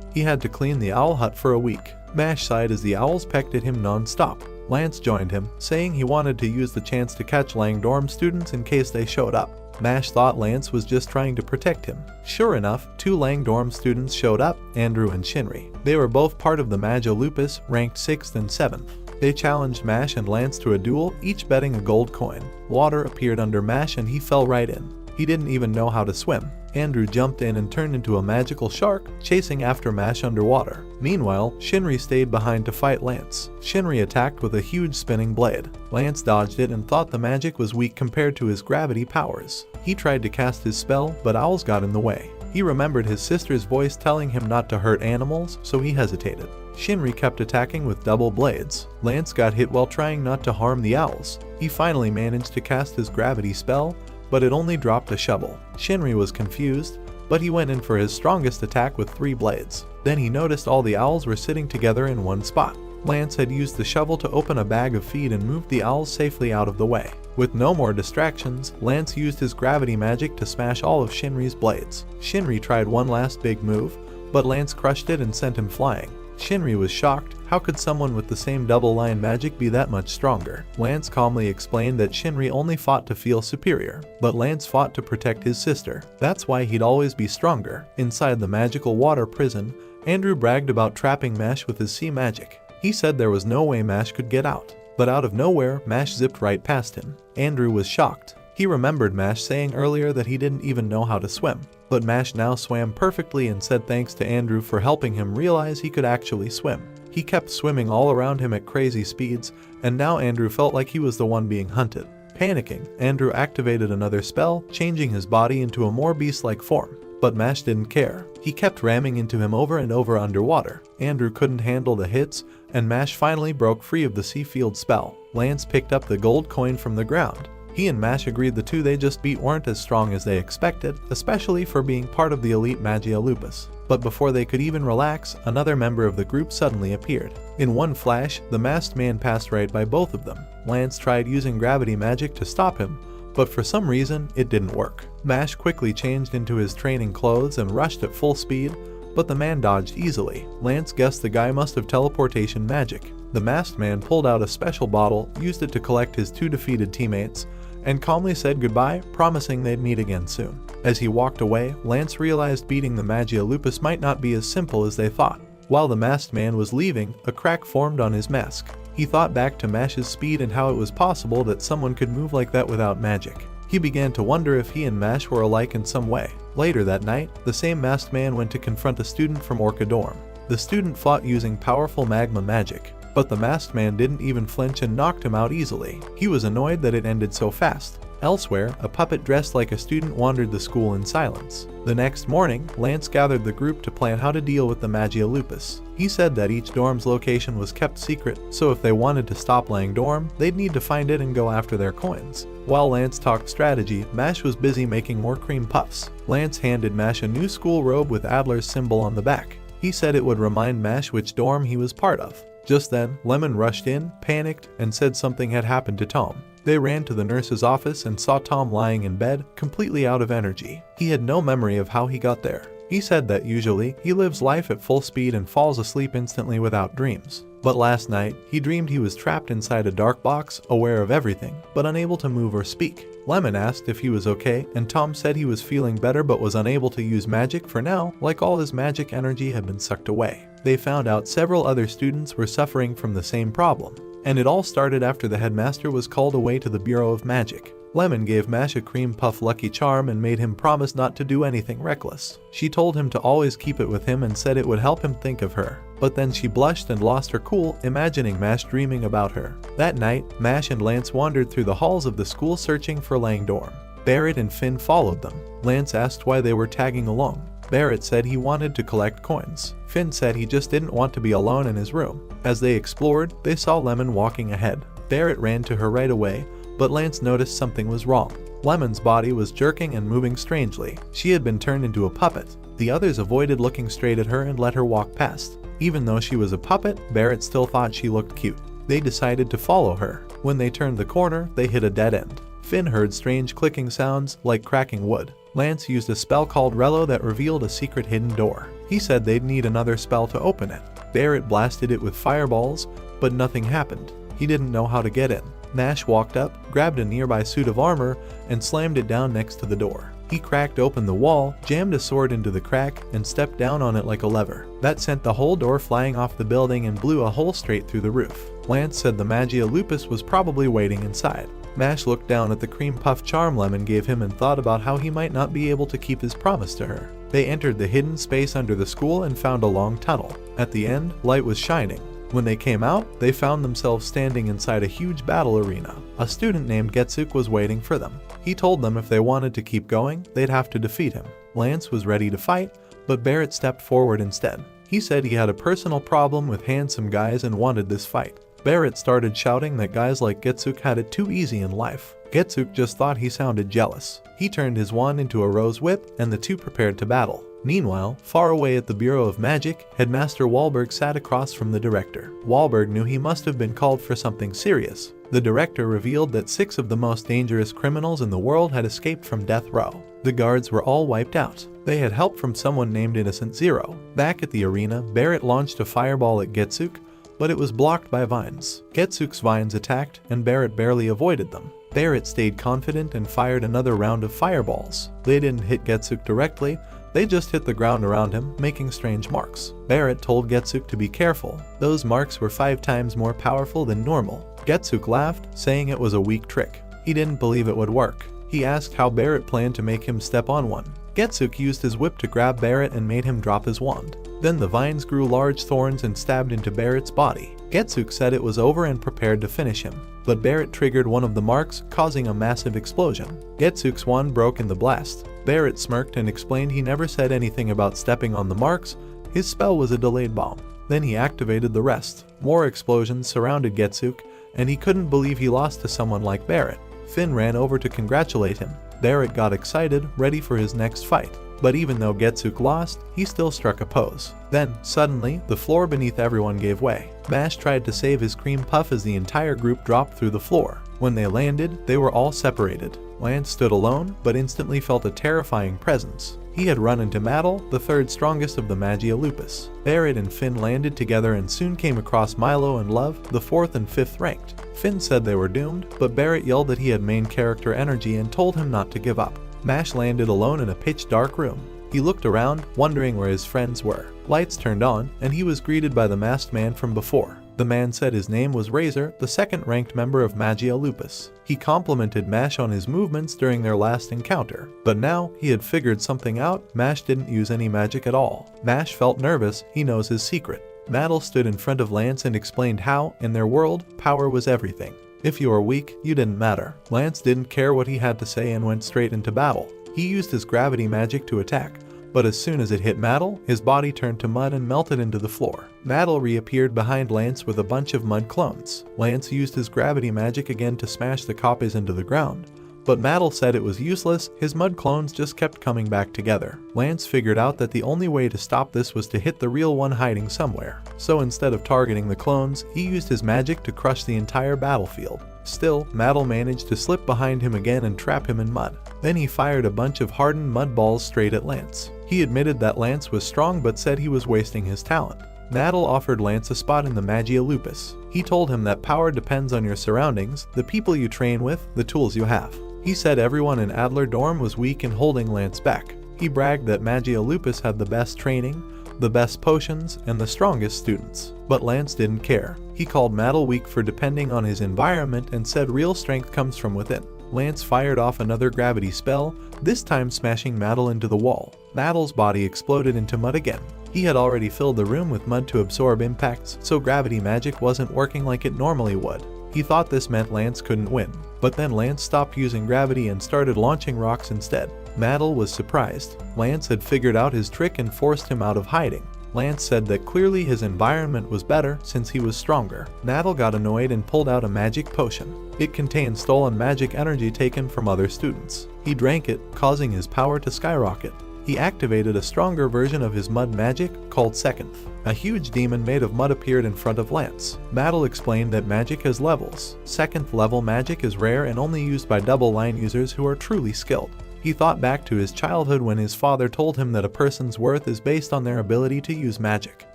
He had to clean the owl hut for a week. Mash sighed as the owls pecked at him non-stop. Lance joined him, saying he wanted to use the chance to catch Lang Dorm students in case they showed up. Mash thought Lance was just trying to protect him. Sure enough, 2 Lang Dorm students showed up, Andrew and Shinri. They were both part of the Magia Lupus, ranked 6th and 7th. They challenged Mash and Lance to a duel, each betting a gold coin. Water appeared under Mash and he fell right in. He didn't even know how to swim. Andrew jumped in and turned into a magical shark, chasing after Mash underwater. Meanwhile, Shinri stayed behind to fight Lance. Shinri attacked with a huge spinning blade. Lance dodged it and thought the magic was weak compared to his gravity powers. He tried to cast his spell, but owls got in the way. He remembered his sister's voice telling him not to hurt animals, so he hesitated. Shinri kept attacking with double blades. Lance got hit while trying not to harm the owls. He finally managed to cast his gravity spell, but it only dropped a shovel. Shinri was confused, but he went in for his strongest attack with 3 blades. Then he noticed all the owls were sitting together in one spot. Lance had used the shovel to open a bag of feed and moved the owls safely out of the way. With no more distractions, Lance used his gravity magic to smash all of Shinri's blades. Shinri tried one last big move, but Lance crushed it and sent him flying. Shinri was shocked. How could someone with the same double-line magic be that much stronger? Lance calmly explained that Shinri only fought to feel superior, but Lance fought to protect his sister. That's why he'd always be stronger. Inside the magical water prison, Andrew bragged about trapping Mash with his sea magic. He said there was no way Mash could get out. But out of nowhere, Mash zipped right past him. Andrew was shocked. He remembered Mash saying earlier that he didn't even know how to swim. But Mash now swam perfectly and said thanks to Andrew for helping him realize he could actually swim. He kept swimming all around him at crazy speeds, and now Andrew felt like he was the one being hunted. Panicking, Andrew activated another spell, changing his body into a more beast-like form. But Mash didn't care. He kept ramming into him over and over underwater. Andrew couldn't handle the hits, and Mash finally broke free of the sea field spell. Lance picked up the gold coin from the ground. He and Mash agreed the two they just beat weren't as strong as they expected, especially for being part of the elite Magia Lupus. But before they could even relax, another member of the group suddenly appeared. In one flash, the masked man passed right by both of them. Lance tried using gravity magic to stop him, but for some reason, it didn't work. Mash quickly changed into his training clothes and rushed at full speed, but the man dodged easily. Lance guessed the guy must have teleportation magic. The masked man pulled out a special bottle, used it to collect his two defeated teammates, and calmly said goodbye, promising they'd meet again soon. As he walked away, Lance realized beating the Magia Lupus might not be as simple as they thought. While the masked man was leaving, a crack formed on his mask. He thought back to Mash's speed and how it was possible that someone could move like that without magic. He began to wonder if he and Mash were alike in some way. Later that night, the same masked man went to confront a student from Orca Dorm. The student fought using powerful magma magic, but the masked man didn't even flinch and knocked him out easily. He was annoyed that it ended so fast. Elsewhere, a puppet dressed like a student wandered the school in silence. The next morning, Lance gathered the group to plan how to deal with the Magia Lupus. He said that each dorm's location was kept secret, so if they wanted to stop Lang Dorm, they'd need to find it and go after their coins. While Lance talked strategy, Mash was busy making more cream puffs. Lance handed Mash a new school robe with Adler's symbol on the back. He said it would remind Mash which dorm he was part of. Just then, Lemon rushed in, panicked, and said something had happened to Tom. They ran to the nurse's office and saw Tom lying in bed, completely out of energy. He had no memory of how he got there. He said that usually, he lives life at full speed and falls asleep instantly without dreams. But last night, he dreamed he was trapped inside a dark box, aware of everything, but unable to move or speak. Lemon asked if he was okay, and Tom said he was feeling better but was unable to use magic for now, like all his magic energy had been sucked away. They found out several other students were suffering from the same problem. And it all started after the headmaster was called away to the Bureau of Magic. Lemon gave Mash a cream puff lucky charm and made him promise not to do anything reckless. She told him to always keep it with him and said it would help him think of her. But then she blushed and lost her cool, imagining Mash dreaming about her. That night, Mash and Lance wandered through the halls of the school searching for Lang Dorm. Barrett and Finn followed them. Lance asked why they were tagging along. Barrett said he wanted to collect coins. Finn said he just didn't want to be alone in his room. As they explored, they saw Lemon walking ahead. Barrett ran to her right away, but Lance noticed something was wrong. Lemon's body was jerking and moving strangely. She had been turned into a puppet. The others avoided looking straight at her and let her walk past. Even though she was a puppet, Barrett still thought she looked cute. They decided to follow her. When they turned the corner, they hit a dead end. Finn heard strange clicking sounds, like cracking wood. Lance used a spell called Rello that revealed a secret hidden door. He said they'd need another spell to open it. Barrett blasted it with fireballs, but nothing happened. He didn't know how to get in. Nash walked up, grabbed a nearby suit of armor, and slammed it down next to the door. He cracked open the wall, jammed a sword into the crack, and stepped down on it like a lever. That sent the whole door flying off the building and blew a hole straight through the roof. Lance said the Magia Lupus was probably waiting inside. Mash looked down at the cream puff charm Lemon gave him and thought about how he might not be able to keep his promise to her. They entered the hidden space under the school and found a long tunnel. At the end, light was shining. When they came out, they found themselves standing inside a huge battle arena. A student named Getsuk was waiting for them. He told them if they wanted to keep going, they'd have to defeat him. Lance was ready to fight, but Barrett stepped forward instead. He said he had a personal problem with handsome guys and wanted this fight. Barrett started shouting that guys like Getsuk had it too easy in life. Getsuk just thought he sounded jealous. He turned his wand into a rose whip, and the two prepared to battle. Meanwhile, far away at the Bureau of Magic, Headmaster Wahlberg sat across from the director. Wahlberg knew he must have been called for something serious. The director revealed that 6 of the most dangerous criminals in the world had escaped from death row. The guards were all wiped out. They had help from someone named Innocent Zero. Back at the arena, Barrett launched a fireball at Getsuk, but it was blocked by vines. Getsuk's vines attacked, and Barrett barely avoided them. Barrett stayed confident and fired another round of fireballs. They didn't hit Getsuk directly, they just hit the ground around him, making strange marks. Barrett told Getsuk to be careful. Those marks were 5 times more powerful than normal. Getsuk laughed, saying it was a weak trick. He didn't believe it would work. He asked how Barrett planned to make him step on one. Getsuk used his whip to grab Barrett and made him drop his wand. Then the vines grew large thorns and stabbed into Barrett's body. Getsuk said it was over and prepared to finish him. But Barrett triggered one of the marks, causing a massive explosion. Getsuk's wand broke in the blast. Barrett smirked and explained he never said anything about stepping on the marks. His spell was a delayed bomb. Then he activated the rest. More explosions surrounded Getsuk, and he couldn't believe he lost to someone like Barrett. Finn ran over to congratulate him. Barrett got excited, ready for his next fight. But even though Getsuk lost, he still struck a pose. Then, suddenly, the floor beneath everyone gave way. Mash tried to save his cream puff as the entire group dropped through the floor. When they landed, they were all separated. Lance stood alone, but instantly felt a terrifying presence. He had run into Maddle, the 3rd strongest of the Magia Lupus. Barrett and Finn landed together and soon came across Milo and Love, the 4th and 5th ranked. Finn said they were doomed, but Barrett yelled that he had main character energy and told him not to give up. Mash landed alone in a pitch-dark room. He looked around, wondering where his friends were. Lights turned on, and he was greeted by the masked man from before. The man said his name was Razor, the 2nd-ranked member of Magia Lupus. He complimented Mash on his movements during their last encounter. But now he had figured something out. Mash didn't use any magic at all. Mash felt nervous. He knows his secret. Maddle stood in front of Lance and explained how, in their world, power was everything. If you were weak, you didn't matter. Lance didn't care what he had to say and went straight into battle. He used his gravity magic to attack, but as soon as it hit Maddle, his body turned to mud and melted into the floor. Maddle reappeared behind Lance with a bunch of mud clones. Lance used his gravity magic again to smash the copies into the ground, but Maddle said it was useless. His mud clones just kept coming back together. Lance figured out that the only way to stop this was to hit the real one hiding somewhere. So instead of targeting the clones, he used his magic to crush the entire battlefield. Still, Maddle managed to slip behind him again and trap him in mud. Then he fired a bunch of hardened mud balls straight at Lance. He admitted that Lance was strong but said he was wasting his talent. Maddle offered Lance a spot in the Magia Lupus. He told him that power depends on your surroundings, the people you train with, the tools you have. He said everyone in Adler Dorm was weak and holding Lance back. He bragged that Magia Lupus had the best training, the best potions, and the strongest students. But Lance didn't care. He called Maddle weak for depending on his environment and said real strength comes from within. Lance fired off another gravity spell, this time smashing Maddle into the wall. Maddle's body exploded into mud again. He had already filled the room with mud to absorb impacts, so gravity magic wasn't working like it normally would. He thought this meant Lance couldn't win. But then Lance stopped using gravity and started launching rocks instead. Maddle was surprised. Lance had figured out his trick and forced him out of hiding. Lance said that clearly his environment was better since he was stronger. Maddle got annoyed and pulled out a magic potion. It contained stolen magic energy taken from other students. He drank it, causing his power to skyrocket. He activated a stronger version of his mud magic called Second. A huge demon made of mud appeared in front of Lance. Maddle explained that magic has levels. 2nd level magic is rare and only used by double line users who are truly skilled. He thought back to his childhood when his father told him that a person's worth is based on their ability to use magic.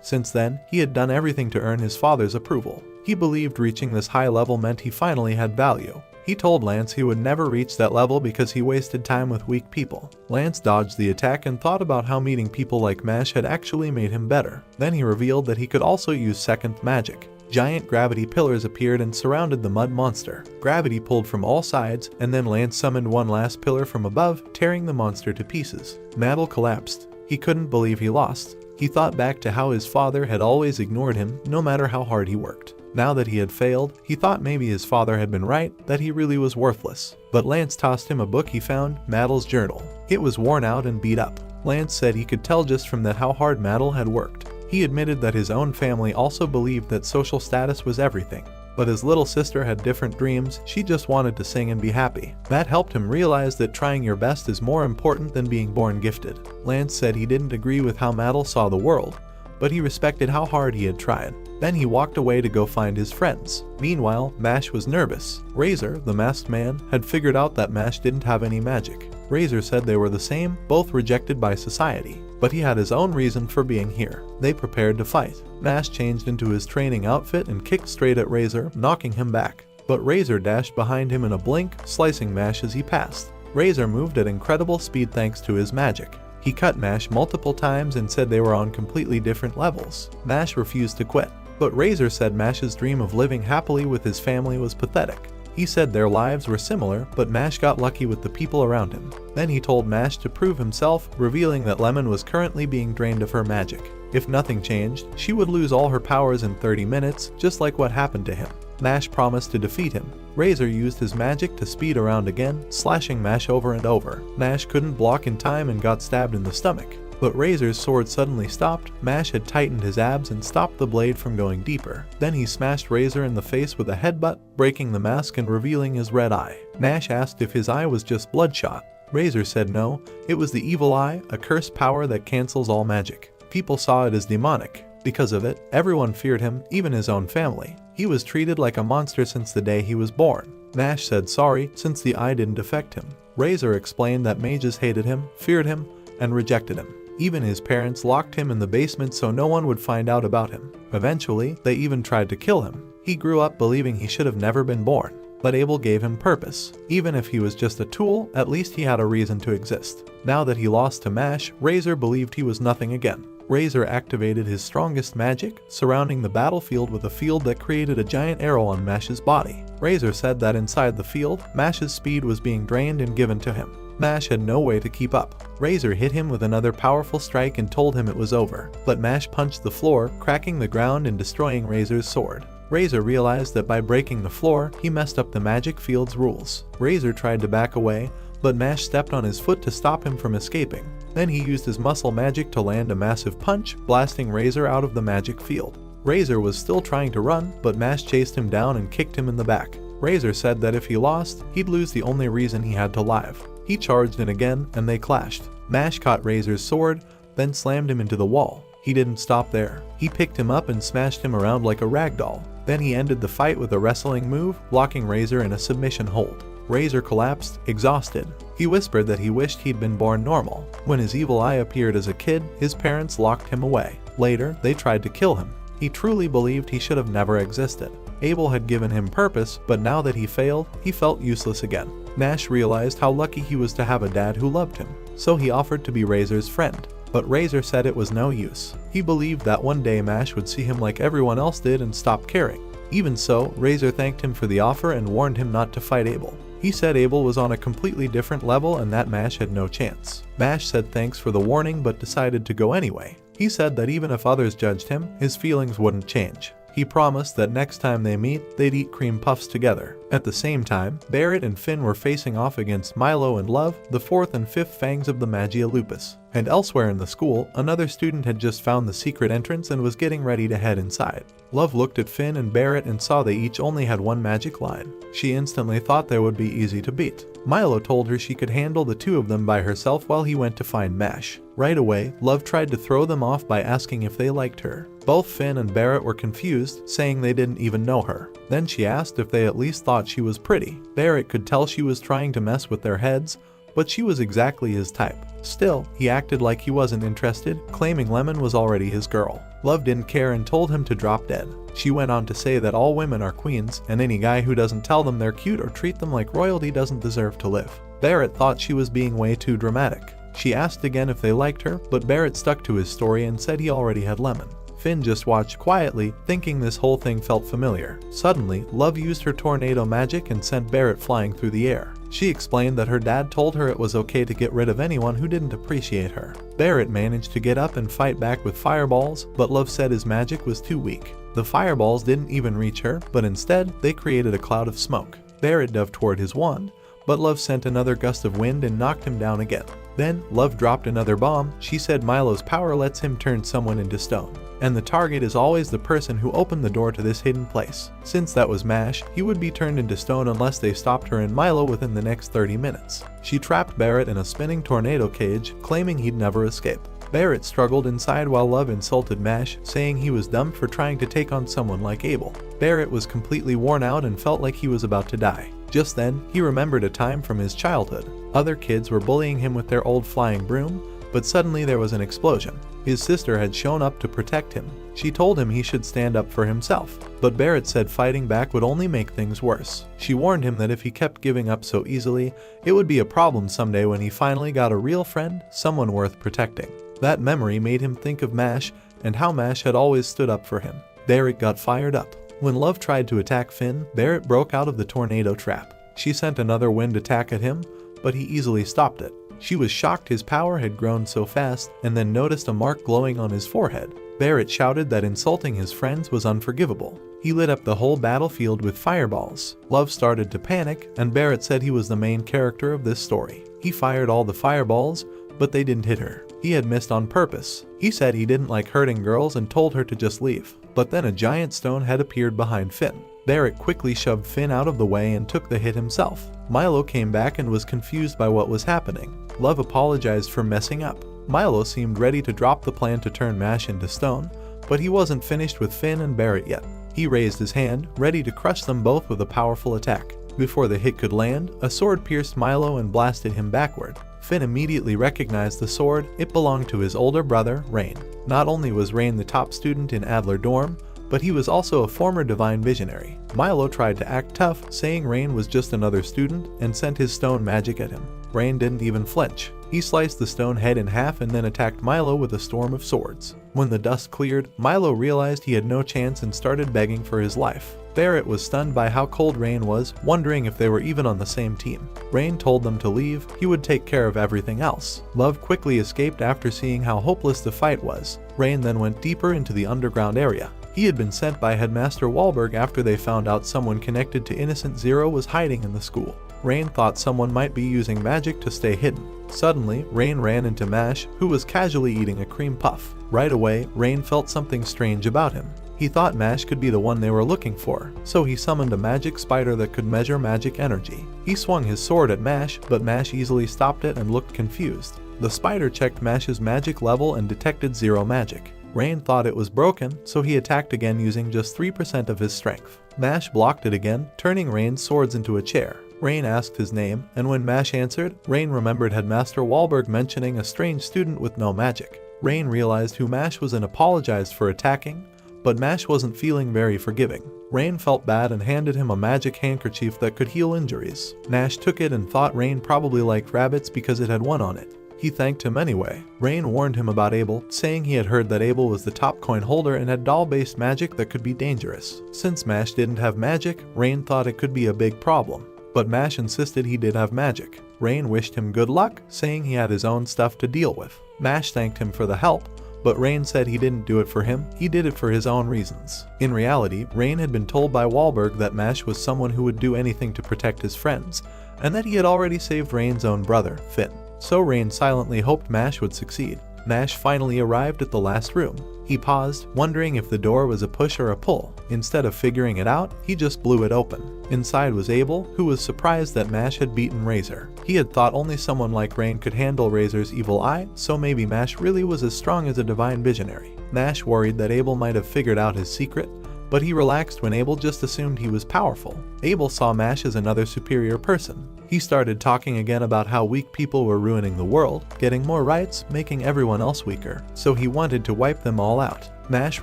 Since then, he had done everything to earn his father's approval. He believed reaching this high level meant he finally had value. He told Lance he would never reach that level because he wasted time with weak people. Lance dodged the attack and thought about how meeting people like Mash had actually made him better. Then he revealed that he could also use second magic. Giant gravity pillars appeared and surrounded the mud monster. Gravity pulled from all sides, and then Lance summoned one last pillar from above, tearing the monster to pieces. Maddle collapsed. He couldn't believe he lost. He thought back to how his father had always ignored him, no matter how hard he worked. Now that he had failed, he thought maybe his father had been right, that he really was worthless. But Lance tossed him a book he found, Maddle's journal. It was worn out and beat up. Lance said he could tell just from that how hard Maddle had worked. He admitted that his own family also believed that social status was everything. but his little sister had different dreams. She just wanted to sing and be happy. That helped him realize that trying your best is more important than being born gifted. Lance said he didn't agree with how Matle saw the world, but he respected how hard he had tried. Then he walked away to go find his friends. Meanwhile, Mash was nervous. Razor, the masked man, had figured out that Mash didn't have any magic. Razor said they were the same, both rejected by society, but he had his own reason for being here. They prepared to fight. Mash changed into his training outfit and kicked straight at Razor, knocking him back. But Razor dashed behind him in a blink, slicing Mash as he passed. Razor moved at incredible speed thanks to his magic. He cut Mash multiple times and said they were on completely different levels. Mash refused to quit, but Razor said Mash's dream of living happily with his family was pathetic. He said their lives were similar, but Mash got lucky with the people around him. Then he told Mash to prove himself, revealing that Lemon was currently being drained of her magic. If nothing changed, she would lose all her powers in 30 minutes, just like what happened to him. Mash promised to defeat him. Razor used his magic to speed around again, slashing Mash over and over. Mash couldn't block in time and got stabbed in the stomach. But Razor's sword suddenly stopped. Mash had tightened his abs and stopped the blade from going deeper. Then he smashed Razor in the face with a headbutt, breaking the mask and revealing his red eye. Mash asked if his eye was just bloodshot. Razor said no, it was the evil eye, a cursed power that cancels all magic. People saw it as demonic. Because of it, everyone feared him, even his own family. He was treated like a monster since the day he was born. Mash said sorry, since the eye didn't affect him. Razor explained that mages hated him, feared him, and rejected him. Even his parents locked him in the basement so no one would find out about him. Eventually, they even tried to kill him. He grew up believing he should have never been born. But Abel gave him purpose. Even if he was just a tool, at least he had a reason to exist. Now that he lost to Mash, Razor believed he was nothing again. Razor activated his strongest magic, surrounding the battlefield with a field that created a giant arrow on Mash's body. Razor said that inside the field, Mash's speed was being drained and given to him. Mash had no way to keep up. Razor hit him with another powerful strike and told him it was over. But Mash punched the floor, cracking the ground and destroying Razor's sword. Razor realized that by breaking the floor, he messed up the magic field's rules. Razor tried to back away, but Mash stepped on his foot to stop him from escaping. Then he used his muscle magic to land a massive punch, blasting Razor out of the magic field. Razor was still trying to run, but Mash chased him down and kicked him in the back. Razor said that if he lost, he'd lose the only reason he had to live. He charged in again, and they clashed. Mash caught Razor's sword, then slammed him into the wall. He didn't stop there. He picked him up and smashed him around like a rag doll. Then he ended the fight with a wrestling move, locking Razor in a submission hold. Razor collapsed, exhausted. He whispered that he wished he'd been born normal. When his evil eye appeared as a kid, his parents locked him away. Later, they tried to kill him. He truly believed he should have never existed. Abel had given him purpose, but now that he failed, he felt useless again. Mash realized how lucky he was to have a dad who loved him, so he offered to be Razor's friend. But Razor said it was no use. He believed that one day Mash would see him like everyone else did and stop caring. Even so, Razor thanked him for the offer and warned him not to fight Abel. He said Abel was on a completely different level and that Mash had no chance. Mash said thanks for the warning but decided to go anyway. He said that even if others judged him, his feelings wouldn't change. He promised that next time they meet, they'd eat cream puffs together. At the same time, Barrett and Finn were facing off against Milo and Love, the fourth and fifth fangs of the Magia Lupus. And elsewhere in the school, another student had just found the secret entrance and was getting ready to head inside. Love looked at Finn and Barrett and saw they each only had one magic line. She instantly thought they would be easy to beat. Milo told her she could handle the two of them by herself while he went to find Mash. Right away, Love tried to throw them off by asking if they liked her. Both Finn and Barrett were confused, saying they didn't even know her. Then she asked if they at least thought she was pretty. Barrett could tell she was trying to mess with their heads, but she was exactly his type. Still, he acted like he wasn't interested, claiming Lemon was already his girl. Love didn't care and told him to drop dead. She went on to say that all women are queens, and any guy who doesn't tell them they're cute or treat them like royalty doesn't deserve to live. Barrett thought she was being way too dramatic. She asked again if they liked her, but Barrett stuck to his story and said he already had Lemon. Finn just watched quietly, thinking this whole thing felt familiar. Suddenly, Love used her tornado magic and sent Barrett flying through the air. She explained that her dad told her it was okay to get rid of anyone who didn't appreciate her. Barrett managed to get up and fight back with fireballs, but Love said his magic was too weak. The fireballs didn't even reach her, but instead, they created a cloud of smoke. Barrett dove toward his wand, but Love sent another gust of wind and knocked him down again. Then, Love dropped another bomb. She said Milo's power lets him turn someone into stone, and the target is always the person who opened the door to this hidden place. Since that was Mash, he would be turned into stone unless they stopped her and Milo within the next 30 minutes. She trapped Barrett in a spinning tornado cage, claiming he'd never escape. Barrett struggled inside while Love insulted Mash, saying he was dumb for trying to take on someone like Abel. Barrett was completely worn out and felt like he was about to die. Just then, he remembered a time from his childhood. Other kids were bullying him with their old flying broom, but suddenly there was an explosion. His sister had shown up to protect him. She told him he should stand up for himself, but Barrett said fighting back would only make things worse. She warned him that if he kept giving up so easily, it would be a problem someday when he finally got a real friend, someone worth protecting. That memory made him think of Mash and how Mash had always stood up for him. Barrett got fired up. When Love tried to attack Finn, Barrett broke out of the tornado trap. She sent another wind attack at him, but he easily stopped it. She was shocked his power had grown so fast and then noticed a mark glowing on his forehead. Barrett shouted that insulting his friends was unforgivable. He lit up the whole battlefield with fireballs. Love started to panic, and Barrett said he was the main character of this story. He fired all the fireballs, but they didn't hit her. He had missed on purpose. He said he didn't like hurting girls and told her to just leave. But then a giant stone head appeared behind Finn. Barrett quickly shoved Finn out of the way and took the hit himself. Milo came back and was confused by what was happening. Love apologized for messing up. Milo seemed ready to drop the plan to turn Mash into stone, but he wasn't finished with Finn and Barrett yet. He raised his hand, ready to crush them both with a powerful attack. Before the hit could land, a sword pierced Milo and blasted him backward. Finn immediately recognized the sword. It belonged to his older brother, Rain. Not only was Rain the top student in Adler Dorm, but he was also a former divine visionary. Milo tried to act tough, saying Rain was just another student, and sent his stone magic at him. Rain didn't even flinch. He sliced the stone head in half and then attacked Milo with a storm of swords. When the dust cleared, Milo realized he had no chance and started begging for his life. Barrett was stunned by how cold Rain was, wondering if they were even on the same team. Rain told them to leave. He would take care of everything else. Love quickly escaped after seeing how hopeless the fight was. Rain then went deeper into the underground area. He had been sent by Headmaster Wahlberg after they found out someone connected to Innocent Zero was hiding in the school. Rain thought someone might be using magic to stay hidden. Suddenly, Rain ran into Mash, who was casually eating a cream puff. Right away, Rain felt something strange about him. He thought Mash could be the one they were looking for, so he summoned a magic spider that could measure magic energy. He swung his sword at Mash, but Mash easily stopped it and looked confused. The spider checked Mash's magic level and detected zero magic. Rain thought it was broken, so he attacked again using just 3% of his strength. Mash blocked it again, turning Rain's swords into a chair. Rain asked his name, and when Mash answered, Rain remembered Headmaster Wahlberg mentioning a strange student with no magic. Rain realized who Mash was and apologized for attacking, but Mash wasn't feeling very forgiving. Rain felt bad and handed him a magic handkerchief that could heal injuries. Mash took it and thought Rain probably liked rabbits because it had one on it. He thanked him anyway. Rain warned him about Abel, saying he had heard that Abel was the top coin holder and had doll-based magic that could be dangerous. Since Mash didn't have magic, Rain thought it could be a big problem. But Mash insisted he did have magic. Rain wished him good luck, saying he had his own stuff to deal with. Mash thanked him for the help, but Rain said he didn't do it for him, he did it for his own reasons. In reality, Rain had been told by Wahlberg that Mash was someone who would do anything to protect his friends, and that he had already saved Rain's own brother, Finn. So Rain silently hoped Mash would succeed. Mash finally arrived at the last room. He paused, wondering if the door was a push or a pull. Instead of figuring it out, he just blew it open. Inside was Abel, who was surprised that Mash had beaten Razor. He had thought only someone like Rain could handle Razor's evil eye, so maybe Mash really was as strong as a divine visionary. Mash worried that Abel might have figured out his secret, but he relaxed when Abel just assumed he was powerful. Abel saw Mash as another superior person. He started talking again about how weak people were ruining the world, getting more rights, making everyone else weaker, so he wanted to wipe them all out. Mash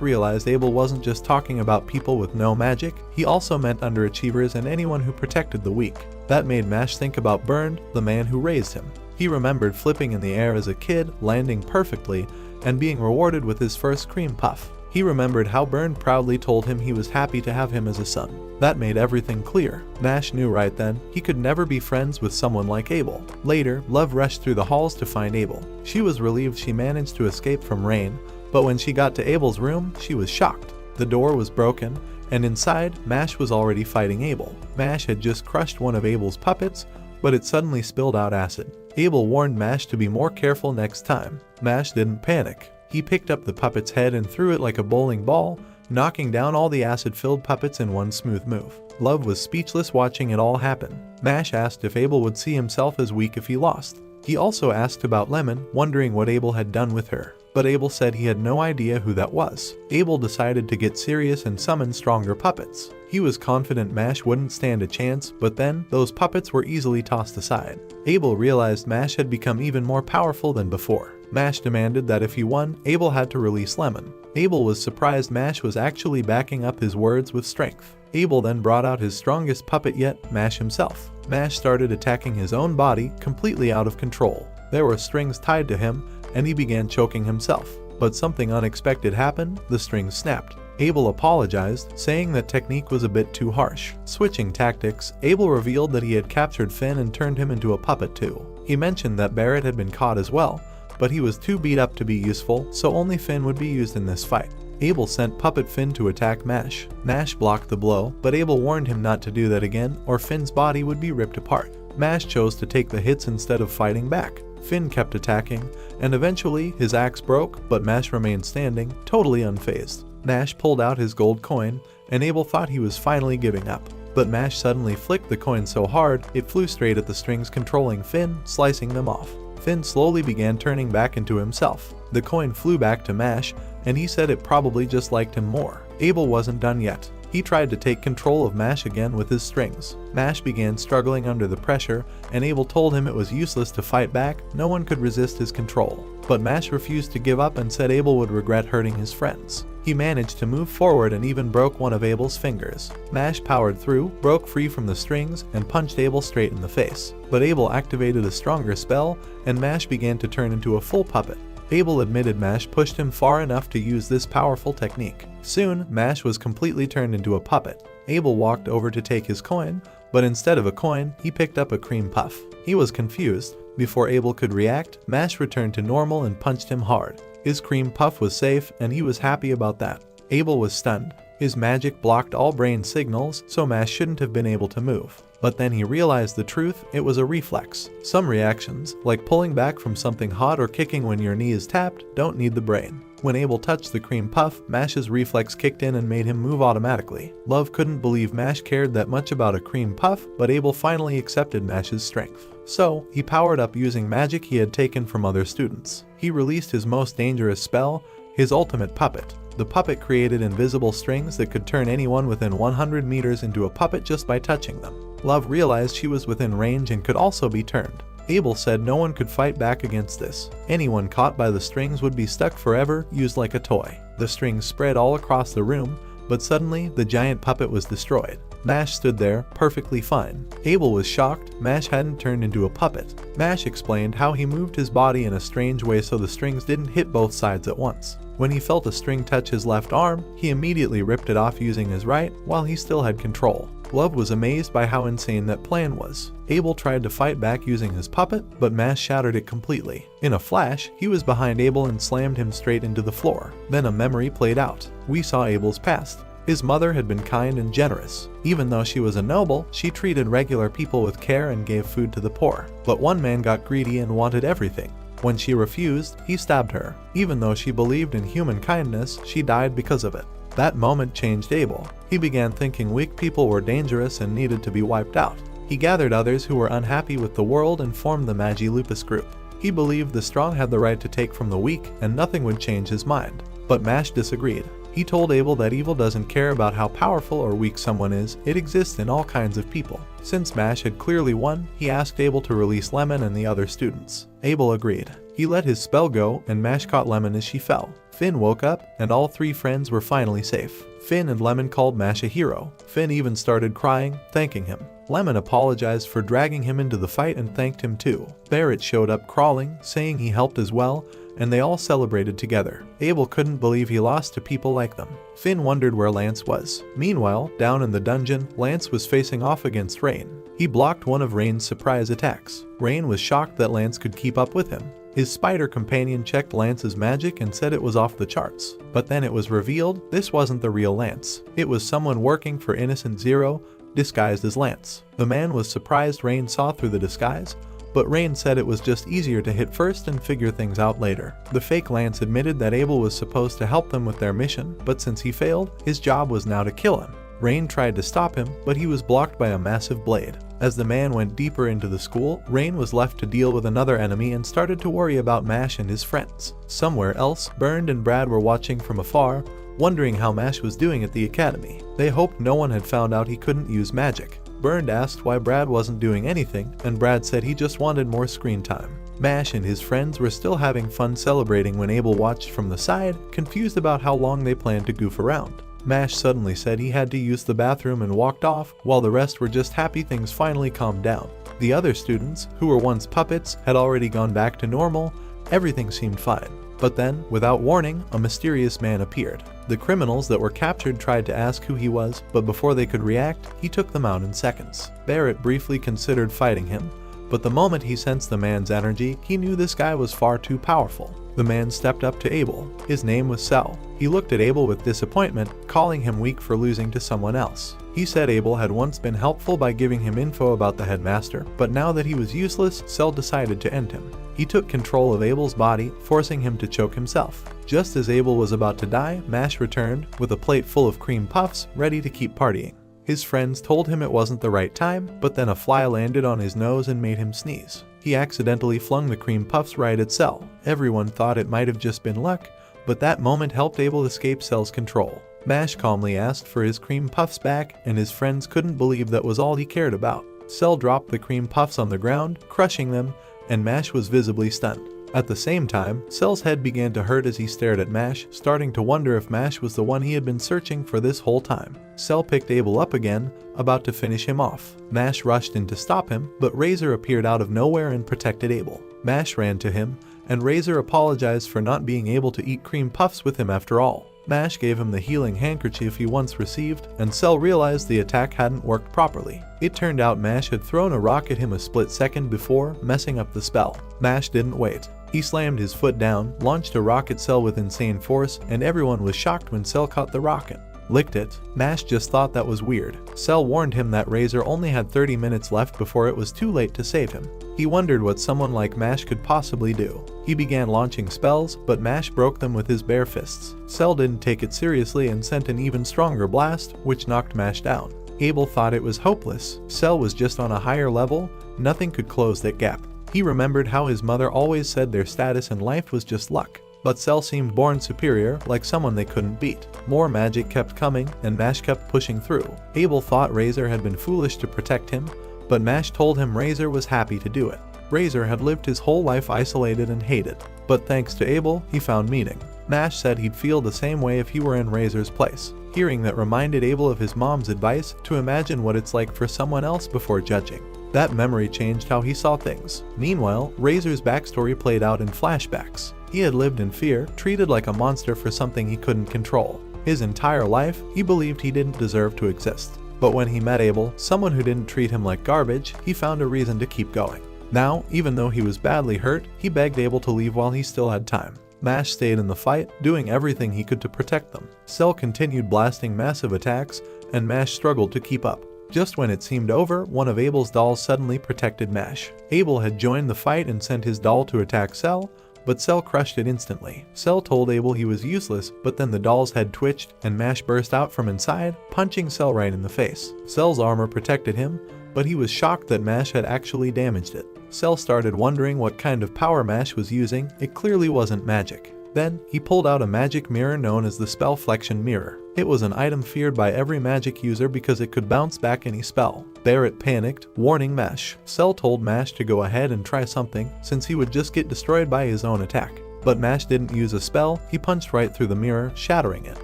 realized Abel wasn't just talking about people with no magic, he also meant underachievers and anyone who protected the weak. That made Mash think about Bernd, the man who raised him. He remembered flipping in the air as a kid, landing perfectly, and being rewarded with his first cream puff. He remembered how Bernd proudly told him he was happy to have him as a son. That made everything clear. Mash knew right then he could never be friends with someone like Abel. Later, Love rushed through the halls to find Abel. She was relieved she managed to escape from Rain, but when she got to Abel's room, she was shocked. The door was broken, and inside, Mash was already fighting Abel. Mash had just crushed one of Abel's puppets, but it suddenly spilled out acid. Abel warned Mash to be more careful next time. Mash didn't panic. He picked up the puppet's head and threw it like a bowling ball, knocking down all the acid-filled puppets in one smooth move. Love was speechless watching it all happen. Mash asked if Abel would see himself as weak if he lost. He also asked about Lemon, wondering what Abel had done with her. But Abel said he had no idea who that was. Abel decided to get serious and summon stronger puppets. He was confident Mash wouldn't stand a chance, but then, those puppets were easily tossed aside. Abel realized Mash had become even more powerful than before. Mash demanded that if he won, Abel had to release Lemon. Abel was surprised Mash was actually backing up his words with strength. Abel then brought out his strongest puppet yet, Mash himself. Mash started attacking his own body, completely out of control. There were strings tied to him, and he began choking himself. But something unexpected happened, the strings snapped. Abel apologized, saying that technique was a bit too harsh. Switching tactics, Abel revealed that he had captured Finn and turned him into a puppet too. He mentioned that Barrett had been caught as well, but he was too beat up to be useful, so only Finn would be used in this fight. Abel sent Puppet Finn to attack Mash. Mash blocked the blow, but Abel warned him not to do that again, or Finn's body would be ripped apart. Mash chose to take the hits instead of fighting back. Finn kept attacking, and eventually his axe broke, but Mash remained standing, totally unfazed. Mash pulled out his gold coin, and Abel thought he was finally giving up. But Mash suddenly flicked the coin so hard, it flew straight at the strings controlling Finn, slicing them off. Finn slowly began turning back into himself. The coin flew back to Mash, and he said it probably just liked him more. Abel wasn't done yet. He tried to take control of Mash again with his strings. Mash began struggling under the pressure, and Abel told him it was useless to fight back, no one could resist his control. But Mash refused to give up and said Abel would regret hurting his friends. He managed to move forward and even broke one of Abel's fingers. Mash powered through, broke free from the strings, and punched Abel straight in the face. But Abel activated a stronger spell, and Mash began to turn into a full puppet. Abel admitted Mash pushed him far enough to use this powerful technique. Soon, Mash was completely turned into a puppet. Abel walked over to take his coin, but instead of a coin, he picked up a cream puff. He was confused. Before Abel could react, Mash returned to normal and punched him hard. His cream puff was safe, and he was happy about that. Abel was stunned. His magic blocked all brain signals, so Mash shouldn't have been able to move. But then he realized the truth, it was a reflex. Some reactions, like pulling back from something hot or kicking when your knee is tapped, don't need the brain. When Abel touched the cream puff, Mash's reflex kicked in and made him move automatically. Love couldn't believe Mash cared that much about a cream puff, but Abel finally accepted Mash's strength. So, he powered up using magic he had taken from other students. He released his most dangerous spell, his ultimate puppet. The puppet created invisible strings that could turn anyone within 100 meters into a puppet just by touching them. Love realized she was within range and could also be turned. Abel said no one could fight back against this. Anyone caught by the strings would be stuck forever, used like a toy. The strings spread all across the room, but suddenly the giant puppet was destroyed. Mash stood there, perfectly fine. Abel was shocked, Mash hadn't turned into a puppet. Mash explained how he moved his body in a strange way so the strings didn't hit both sides at once. When he felt a string touch his left arm, he immediately ripped it off using his right, while he still had control. Love was amazed by how insane that plan was. Abel tried to fight back using his puppet, but Mash shattered it completely. In a flash, he was behind Abel and slammed him straight into the floor. Then a memory played out. We saw Abel's past. His mother had been kind and generous. Even though she was a noble, she treated regular people with care and gave food to the poor. But one man got greedy and wanted everything. When she refused, he stabbed her. Even though she believed in human kindness, she died because of it. That moment changed Abel. He began thinking weak people were dangerous and needed to be wiped out. He gathered others who were unhappy with the world and formed the Magi Lupus group. He believed the strong had the right to take from the weak and nothing would change his mind. But Mash disagreed. He told Abel that evil doesn't care about how powerful or weak someone is, it exists in all kinds of people. Since Mash had clearly won, he asked Abel to release Lemon and the other students. Abel agreed. He let his spell go, and Mash caught Lemon as she fell. Finn woke up, and all three friends were finally safe. Finn and Lemon called Mash a hero. Finn even started crying, thanking him. Lemon apologized for dragging him into the fight and thanked him too. Barrett showed up crawling, saying he helped as well, and they all celebrated together. Abel couldn't believe he lost to people like them. Finn wondered where Lance was. Meanwhile, down in the dungeon, Lance was facing off against Rain. He blocked one of Rain's surprise attacks. Rain was shocked that Lance could keep up with him. His spider companion checked Lance's magic and said it was off the charts. But then it was revealed this wasn't the real Lance. It was someone working for Innocent Zero, disguised as Lance. The man was surprised Rain saw through the disguise, but Rain said it was just easier to hit first and figure things out later. The fake Lance admitted that Abel was supposed to help them with their mission, but since he failed, his job was now to kill him. Rain tried to stop him, but he was blocked by a massive blade. As the man went deeper into the school, Rain was left to deal with another enemy and started to worry about Mash and his friends. Somewhere else, Bernd and Brad were watching from afar, wondering how Mash was doing at the academy. They hoped no one had found out he couldn't use magic. Bernd asked why Brad wasn't doing anything, and Brad said he just wanted more screen time. Mash and his friends were still having fun celebrating when Abel watched from the side, confused about how long they planned to goof around. Mash suddenly said he had to use the bathroom and walked off, while the rest were just happy things finally calmed down. The other students, who were once puppets, had already gone back to normal. Everything seemed fine. But then, without warning, a mysterious man appeared. The criminals that were captured tried to ask who he was, but before they could react, he took them out in seconds. Barrett briefly considered fighting him, but the moment he sensed the man's energy, he knew this guy was far too powerful. The man stepped up to Abel. His name was Cell. He looked at Abel with disappointment, calling him weak for losing to someone else. He said Abel had once been helpful by giving him info about the headmaster, but now that he was useless, Cell decided to end him. He took control of Abel's body, forcing him to choke himself. Just as Abel was about to die, Mash returned, with a plate full of cream puffs, ready to keep partying. His friends told him it wasn't the right time, but then a fly landed on his nose and made him sneeze. He accidentally flung the cream puffs right at Cell. Everyone thought it might have just been luck, but that moment helped Abel escape Cell's control. Mash calmly asked for his cream puffs back, and his friends couldn't believe that was all he cared about. Cell dropped the cream puffs on the ground, crushing them, and Mash was visibly stunned. At the same time, Cell's head began to hurt as he stared at Mash, starting to wonder if Mash was the one he had been searching for this whole time. Cell picked Abel up again, about to finish him off. Mash rushed in to stop him, but Razor appeared out of nowhere and protected Abel. Mash ran to him, and Razor apologized for not being able to eat cream puffs with him after all. Mash gave him the healing handkerchief he once received, and Cell realized the attack hadn't worked properly. It turned out Mash had thrown a rock at him a split second before, messing up the spell. Mash didn't wait. He slammed his foot down, launched a rock at Cell with insane force, and everyone was shocked when Cell caught the rocket. Licked it. Mash just thought that was weird. Cell warned him that Razor only had 30 minutes left before it was too late to save him. He wondered what someone like Mash could possibly do. He began launching spells, but Mash broke them with his bare fists. Cell didn't take it seriously and sent an even stronger blast, which knocked Mash down. Abel thought it was hopeless. Cell was just on a higher level. Nothing could close that gap. He remembered how his mother always said their status in life was just luck. But Cell seemed born superior, like someone they couldn't beat. More magic kept coming, and Mash kept pushing through. Abel thought Razor had been foolish to protect him, but Mash told him Razor was happy to do it. Razor had lived his whole life isolated and hated, but thanks to Abel, he found meaning. Mash said he'd feel the same way if he were in Razor's place. Hearing that reminded Abel of his mom's advice to imagine what it's like for someone else before judging. That memory changed how he saw things. Meanwhile, Razor's backstory played out in flashbacks. He had lived in fear, treated like a monster for something he couldn't control. His entire life, he believed he didn't deserve to exist. But when he met Abel, someone who didn't treat him like garbage, he found a reason to keep going. Now, even though he was badly hurt, he begged Abel to leave while he still had time. Mash stayed in the fight, doing everything he could to protect them. Cell continued blasting massive attacks, and Mash struggled to keep up. Just when it seemed over, one of Abel's dolls suddenly protected Mash. Abel had joined the fight and sent his doll to attack Cell, but Cell crushed it instantly. Cell told Abel he was useless, but then the doll's head twitched and Mash burst out from inside, punching Cell right in the face. Cell's armor protected him, but he was shocked that Mash had actually damaged it. Cell started wondering what kind of power Mash was using. It clearly wasn't magic. Then, he pulled out a magic mirror known as the Spellflexion Mirror. It was an item feared by every magic user because it could bounce back any spell. Barrett panicked, warning Mash. Cell told Mash to go ahead and try something, since he would just get destroyed by his own attack. But Mash didn't use a spell, he punched right through the mirror, shattering it.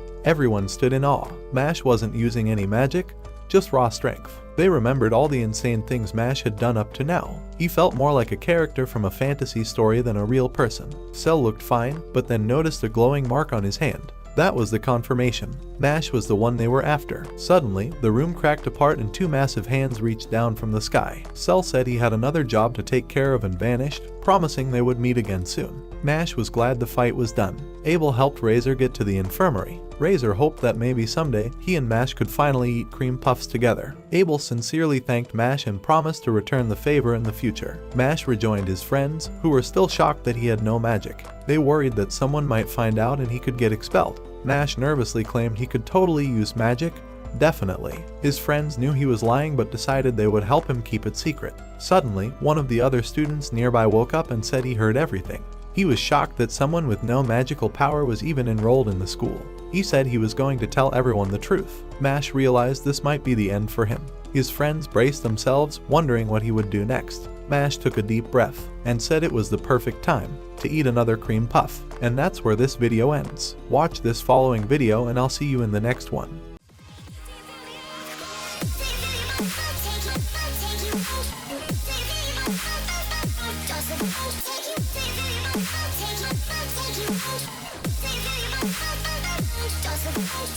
Everyone stood in awe. Mash wasn't using any magic, just raw strength. They remembered all the insane things Mash had done up to now. He felt more like a character from a fantasy story than a real person. Cell looked fine, but then noticed a glowing mark on his hand. That was the confirmation. Mash was the one they were after. Suddenly, the room cracked apart and two massive hands reached down from the sky. Cell said he had another job to take care of and vanished, promising they would meet again soon. Mash was glad the fight was done. Abel helped Razor get to the infirmary. Razor hoped that maybe someday he and Mash could finally eat cream puffs together. Abel sincerely thanked Mash and promised to return the favor in the future. Mash rejoined his friends, who were still shocked that he had no magic. They worried that someone might find out and he could get expelled. Mash nervously claimed he could totally use magic. Definitely. His friends knew he was lying but decided they would help him keep it secret. Suddenly, one of the other students nearby woke up and said he heard everything. He was shocked that someone with no magical power was even enrolled in the school. He said he was going to tell everyone the truth. Mash realized this might be the end for him. His friends braced themselves, wondering what he would do next. Mash took a deep breath and said it was the perfect time to eat another cream puff. And that's where this video ends. Watch this following video and I'll see you in the next one.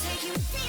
Take you